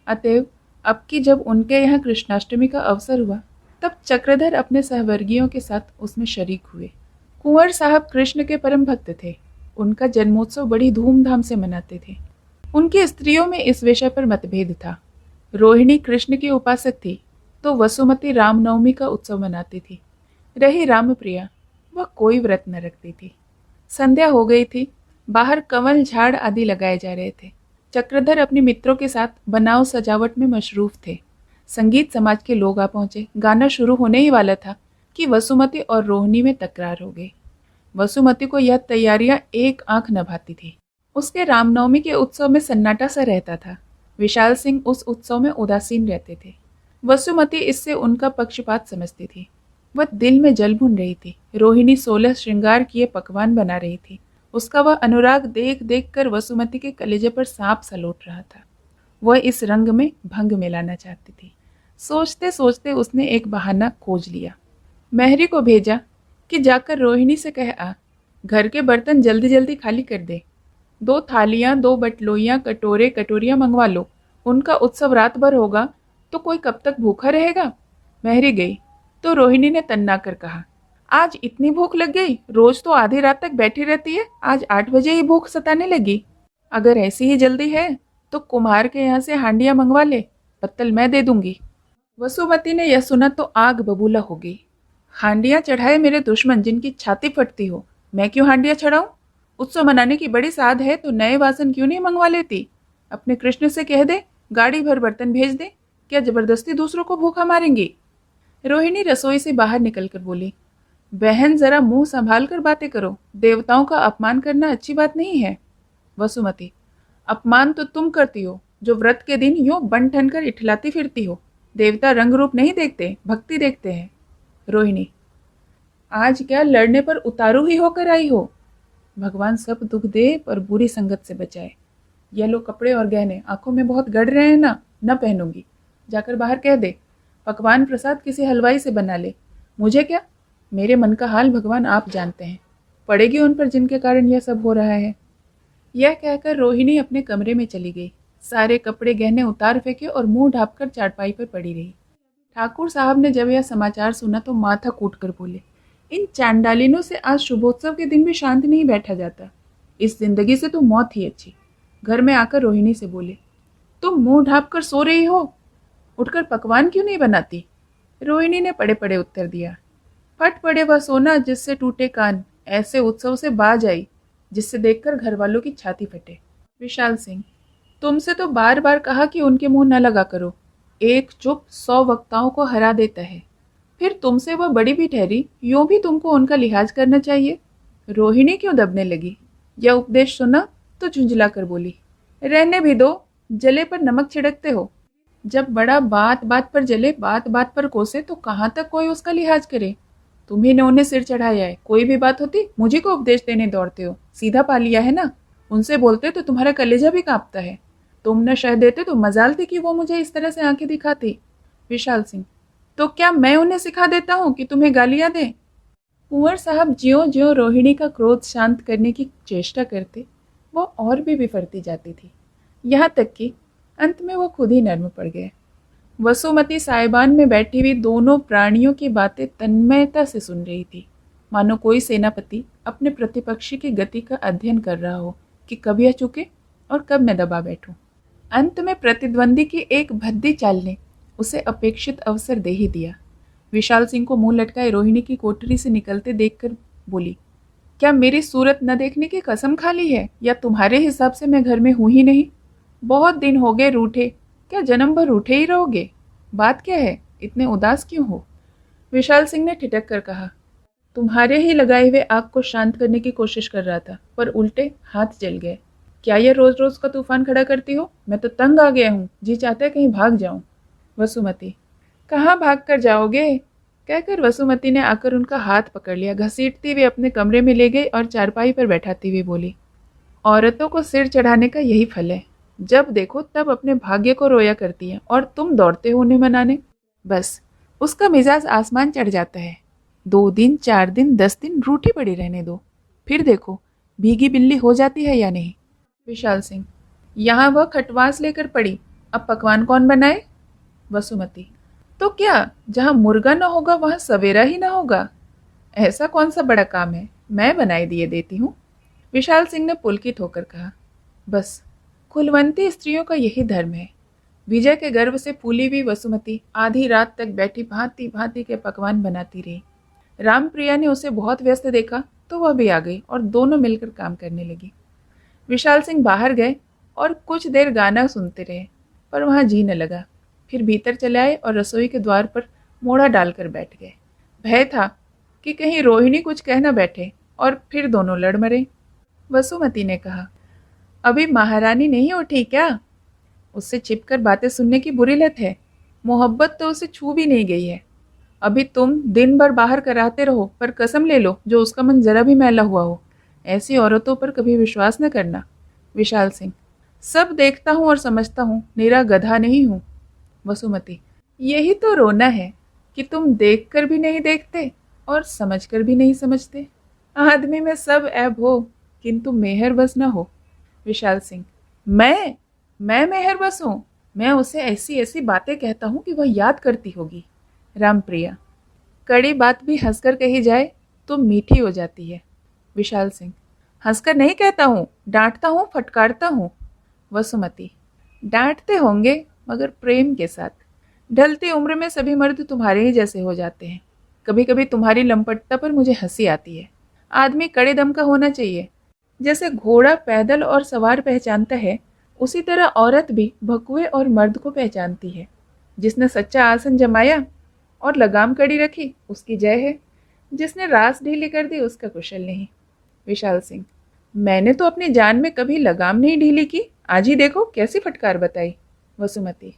S1: अतएव अब की जब उनके यहाँ कृष्णाष्टमी का अवसर हुआ तब चक्रधर अपने सहवर्गियों के साथ उसमें शरीक हुए। कुंवर साहब कृष्ण के परम भक्त थे। उनका जन्मोत्सव बड़ी धूमधाम से मनाते थे। उनकी स्त्रियों में इस विषय पर मतभेद था। रोहिणी कृष्ण की उपासक थी तो वसुमती रामनवमी का उत्सव मनाती थी। रही रामप्रिया, वह कोई व्रत न रखती थी। संध्या हो गई थी। बाहर कमल झाड़ आदि लगाए जा रहे थे। चक्रधर अपने मित्रों के साथ बनाव सजावट में मशरूफ थे। संगीत समाज के लोग आ पहुंचे। गाना शुरू होने ही वाला था कि वसुमती और रोहिणी में तकरार हो गई। वसुमती को यह तैयारियां एक आंख न भाती थी। उसके रामनवमी के उत्सव में सन्नाटा सा रहता था। विशाल सिंह उस उत्सव में उदासीन रहते थे। वसुमती इससे उनका पक्षपात समझती थी। वह दिल में जल भून रही थी। रोहिणी 16 श्रृंगार किए पकवान बना रही थी। उसका वह अनुराग देख देख कर वसुमती के कलेजे पर सांप सा लौट रहा था। वह इस रंग में भंग मिलाना चाहती थी। सोचते सोचते उसने एक बहाना खोज लिया। मेहरी को भेजा कि जाकर रोहिणी से कह आ, घर के बर्तन जल्दी जल्दी खाली कर दे। 2 थालियां, 2 बटलोइयां, कटोरे कटोरियां मंगवा लो। उनका उत्सव रात भर होगा तो कोई कब तक भूखा रहेगा। मेहरी गई तो रोहिणी ने तन्ना कर कहा, आज इतनी भूख लग गई? रोज तो आधी रात तक बैठी रहती है, आज 8 बजे ही भूख सताने लगी। अगर ऐसी ही जल्दी है तो कुम्हार के यहाँ से हांडियां मंगवा ले, पत्तल मैं दे दूंगी। वसुमती ने यह सुना तो आग बबूला हो गई। हांडियां चढ़ाए मेरे दुश्मन जिनकी छाती फटती हो, मैं क्यों हांडियां चढ़ाऊं? उत्सव मनाने की बड़ी साध है तो नए वासन क्यों नहीं मंगवा लेती? अपने कृष्ण से कह दे गाड़ी भर बर्तन भेज दे। क्या जबरदस्ती दूसरों को भूखा मारेंगी? रोहिणी रसोई से बाहर निकलकर बोली, बहन जरा मुंह संभाल कर बातें करो। देवताओं का अपमान करना अच्छी बात नहीं है। वसुमती, अपमान तो तुम करती हो जो व्रत के दिन यूं बन ठन कर इठलाती फिरती हो। देवता रंग रूप नहीं देखते, भक्ति देखते हैं। रोहिणी, आज क्या लड़ने पर उतारू ही होकर आई हो? भगवान सब दुख दे पर बुरी संगत से बचाए। ये लो कपड़े और गहने, आंखों में बहुत गड़ रहे हैं ना, न पहनूंगी। जाकर बाहर कह दे पकवान प्रसाद किसी हलवाई से बना ले। मुझे क्या, मेरे मन का हाल भगवान आप जानते हैं। पड़ेगी उन पर जिनके कारण यह सब हो रहा है। यह कहकर रोहिणी अपने कमरे में चली गई। सारे कपड़े गहने उतार फेंके और मुंह ढांपकर चारपाई पर पड़ी रही। ठाकुर साहब ने जब यह समाचार सुना तो माथा कूट कर बोले, इन चांडालिनों से आज शुभोत्सव के दिन भी शांति नहीं बैठा जाता। इस जिंदगी से तो मौत ही अच्छी। घर में आकर रोहिणी से बोले, तुम मुंह ढांप कर सो रही हो, उठकर पकवान क्यों नहीं बनाती? रोहिणी ने पड़े पड़े उत्तर दिया, फट पड़े वह सोना जिससे टूटे कान, ऐसे उत्सव से बाज आई जिससे देखकर घर वालों की छाती फटे। विशाल सिंह, तुमसे तो बार बार कहा कि उनके मुंह न लगा करो। एक चुप 100 वक्ताओं को हरा देता है। फिर तुमसे वह बड़ी भी ठहरी, यूं भी तुमको उनका लिहाज करना चाहिए। रोहिणी क्यों दबने लगी? यह उपदेश सुना तो झुंझला कर बोली, रहने भी दो, जले पर नमक छिड़कते हो। जब बड़ा बात बात पर जले, बात बात पर कोसे तो कहाँ तक कोई उसका लिहाज करे। तुम्ही ने उन्हें सिर चढ़ाया है, कोई भी बात होती मुझे को उपदेश देने दौड़ते हो। सीधा पा लिया है ना, उनसे बोलते तो तुम्हारा कलेजा भी कांपता है। तुम न शह देते तो मजाल थी कि वो मुझे इस तरह से आंखें दिखाती। विशाल सिंह, तो क्या मैं उन्हें सिखा देता हूँ कि तुम्हें गालियां दें? कुंवर साहब ज्यों ज्यों रोहिणी का क्रोध शांत करने की चेष्टा करते, वो और भी बिफरती जाती थी, यहाँ तक कि अंत में वो खुद ही नर्म पड़ गए। वसुमती साहिबान में बैठी हुई दोनों प्राणियों की बातें तन्मयता से सुन रही थी, मानो कोई सेनापति अपने प्रतिपक्षी की गति का अध्ययन कर रहा हो कि कब यह चुके और कब मैं दबा बैठूं। अंत में प्रतिद्वंदी की एक भद्दी चाल ने उसे अपेक्षित अवसर दे ही दिया। विशाल सिंह को मुंह लटकाए रोहिणी की कोठरी से निकलते देखकर बोली, क्या मेरी सूरत न देखने की कसम खा ली है, या तुम्हारे हिसाब से मैं घर में हूं ही नहीं? बहुत दिन हो गए रूठे, क्या जन्म भर रूठे ही रहोगे? बात क्या है, इतने उदास क्यों हो? विशाल सिंह ने ठिठक कर कहा, तुम्हारे ही लगाए हुए आग को शांत करने की कोशिश कर रहा था, पर उल्टे हाथ जल गए। क्या यह रोज रोज का तूफान खड़ा करती हो? मैं तो तंग आ गया हूँ, जी चाहता है कहीं भाग जाऊं। वसुमती, कहाँ भाग कर जाओगे? कहकर वसुमती ने आकर उनका हाथ पकड़ लिया, घसीटती हुए अपने कमरे में ले गई और चारपाई पर बैठाती हुई बोली, औरतों को सिर चढ़ाने का यही फल है, जब देखो तब अपने भाग्य को रोया करती है और तुम दौड़ते हो उन्हें मनाने। बस उसका मिजाज आसमान चढ़ जाता है, 2 दिन 4 दिन 10 दिन रूठी पड़ी रहने दो, फिर देखो भीगी बिल्ली हो जाती है या नहीं। विशाल सिंह, यहाँ वह खटवास लेकर पड़ी, अब पकवान कौन बनाए? वसुमती, तो क्या जहाँ मुर्गा न होगा वहाँ सवेरा ही न होगा? ऐसा कौन सा बड़ा काम है, मैं बनाई दिए देती हूँ। विशाल सिंह ने पुलकित होकर कहा, बस कुलवंती स्त्रियों का यही धर्म है। विजय के गर्व से फूली हुई वसुमती आधी रात तक बैठी भांति भांति के पकवान बनाती रही। रामप्रिया ने उसे बहुत व्यस्त देखा तो वह भी आ गई और दोनों मिलकर काम करने लगी। विशाल सिंह बाहर गए और कुछ देर गाना सुनते रहे, पर वहाँ जी न लगा। फिर भीतर चले आए और रसोई के द्वार पर मोड़ा डालकर बैठ गए। भय था कि कहीं रोहिणी कुछ कह न बैठे और फिर दोनों लड़ मरे। वसुमती ने कहा, अभी महारानी नहीं उठी क्या? उससे छिपकर बातें सुनने की बुरी लत है, मोहब्बत तो उसे छू भी नहीं गई है। अभी तुम दिन भर बाहर कराते रहो, पर कसम ले लो जो उसका मन जरा भी मैला हुआ हो, ऐसी औरतों पर कभी विश्वास न करना। विशाल सिंह, सब देखता हूँ और समझता हूँ, निरा गधा नहीं हूँ। वसुमती, यही तो रोना है कि तुम देख कर भी नहीं देखते और समझ कर भी नहीं समझते। आदमी में सब ऐब हो, किंतु मेहर बस न हो। विशाल सिंह, मैं मेहर बस हूँ? मैं उसे ऐसी ऐसी बातें कहता हूँ कि वह याद करती होगी। रामप्रिया, कड़ी बात भी हंसकर कही जाए तो मीठी हो जाती है। विशाल सिंह, हंसकर नहीं कहता हूँ, डांटता हूँ, फटकारता हूँ। वसुमती, डांटते होंगे मगर प्रेम के साथ। ढलती उम्र में सभी मर्द तुम्हारे ही जैसे हो जाते हैं। कभी कभी तुम्हारी लंपटता पर मुझे हंसी आती है। आदमी कड़े दम का होना चाहिए। जैसे घोड़ा पैदल और सवार पहचानता है, उसी तरह औरत भी भकुए और मर्द को पहचानती है। जिसने सच्चा आसन जमाया और लगाम कड़ी रखी उसकी जय है, जिसने रास ढीली कर दी उसका कुशल नहीं। विशाल सिंह, मैंने तो अपनी जान में कभी लगाम नहीं ढीली की, आज ही देखो कैसी फटकार बताई। वसुमती,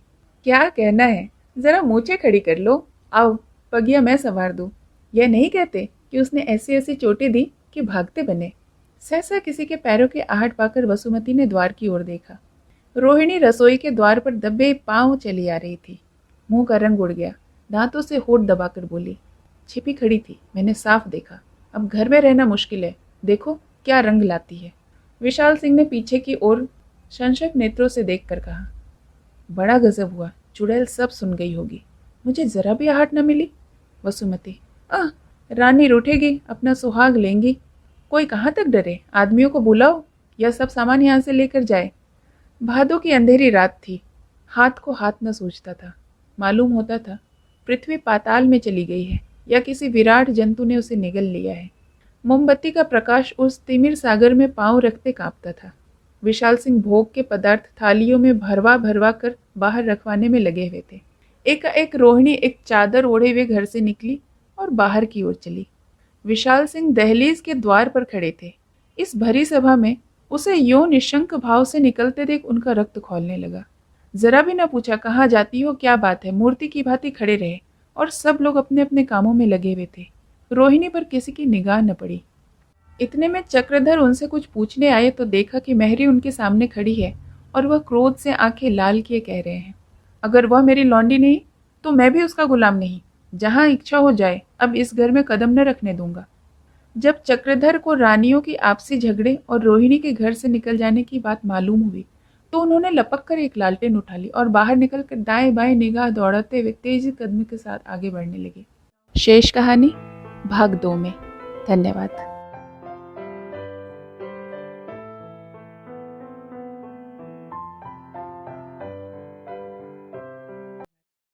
S1: क्या कहना है, जरा मूछें खड़ी कर लो, आओ पगिया मैं संवार दूं। यह नहीं कहते कि उसने ऐसी ऐसी चोटें दी कि भागते बने। सहसा किसी के पैरों के आहट पाकर वसुमती ने द्वार की ओर देखा। रोहिणी रसोई के द्वार पर दबे पांव चली आ रही थी। मुंह का रंग उड़ गया, दांतों से होठ दबाकर बोली, छिपी खड़ी थी, मैंने साफ देखा। अब घर में रहना मुश्किल है, देखो क्या रंग लाती है। विशाल सिंह ने पीछे की ओर संशय नेत्रों से देखकर कहा, बड़ा गजब हुआ, चुड़ैल सब सुन गई होगी, मुझे जरा भी आहट न मिली। वसुमती, रानी रूठेगी, अपना सुहाग लेंगी, कोई कहाँ तक डरे, आदमियों को बुलाओ या सब सामान यहाँ से लेकर जाए। भादों की अंधेरी रात थी, हाथ को हाथ न सूझता था। मालूम होता था पृथ्वी पाताल में चली गई है या किसी विराट जंतु ने उसे निगल लिया है। मोमबत्ती का प्रकाश उस तिमिर सागर में पांव रखते कांपता था। विशाल सिंह भोग के पदार्थ थालियों में भरवा भरवा कर बाहर रखवाने में लगे हुए थे। एकाएक रोहिणी एक चादर ओढ़े हुए घर से निकली और बाहर की ओर चली। विशाल सिंह दहलीज के द्वार पर खड़े थे। इस भरी सभा में उसे यूं निशंक भाव से निकलते देख उनका रक्त खौलने लगा। जरा भी न पूछा कहाँ जाती हो, क्या बात है, मूर्ति की भांति खड़े रहे और सब लोग अपने अपने कामों में लगे हुए थे। रोहिणी पर किसी की निगाह न पड़ी। इतने में चक्रधर उनसे कुछ पूछने आए तो देखा कि मेहरी उनके सामने खड़ी है और वह क्रोध से आंखें लाल किए कह रहे हैं, अगर वह मेरी लौंडी नहीं तो मैं भी उसका गुलाम नहीं। जहां इच्छा हो जाए, अब इस घर में कदम न रखने दूंगा। जब चक्रधर को रानियों की आपसी झगड़े और रोहिणी के घर से निकल जाने की बात मालूम हुई तो उन्होंने लपक कर एक लालटेन उठा ली और बाहर निकलकर दाएं बाएं निगाह दौड़ाते हुए तेजी कदम के साथ आगे बढ़ने लगे। शेष कहानी भाग 2 में। धन्यवाद।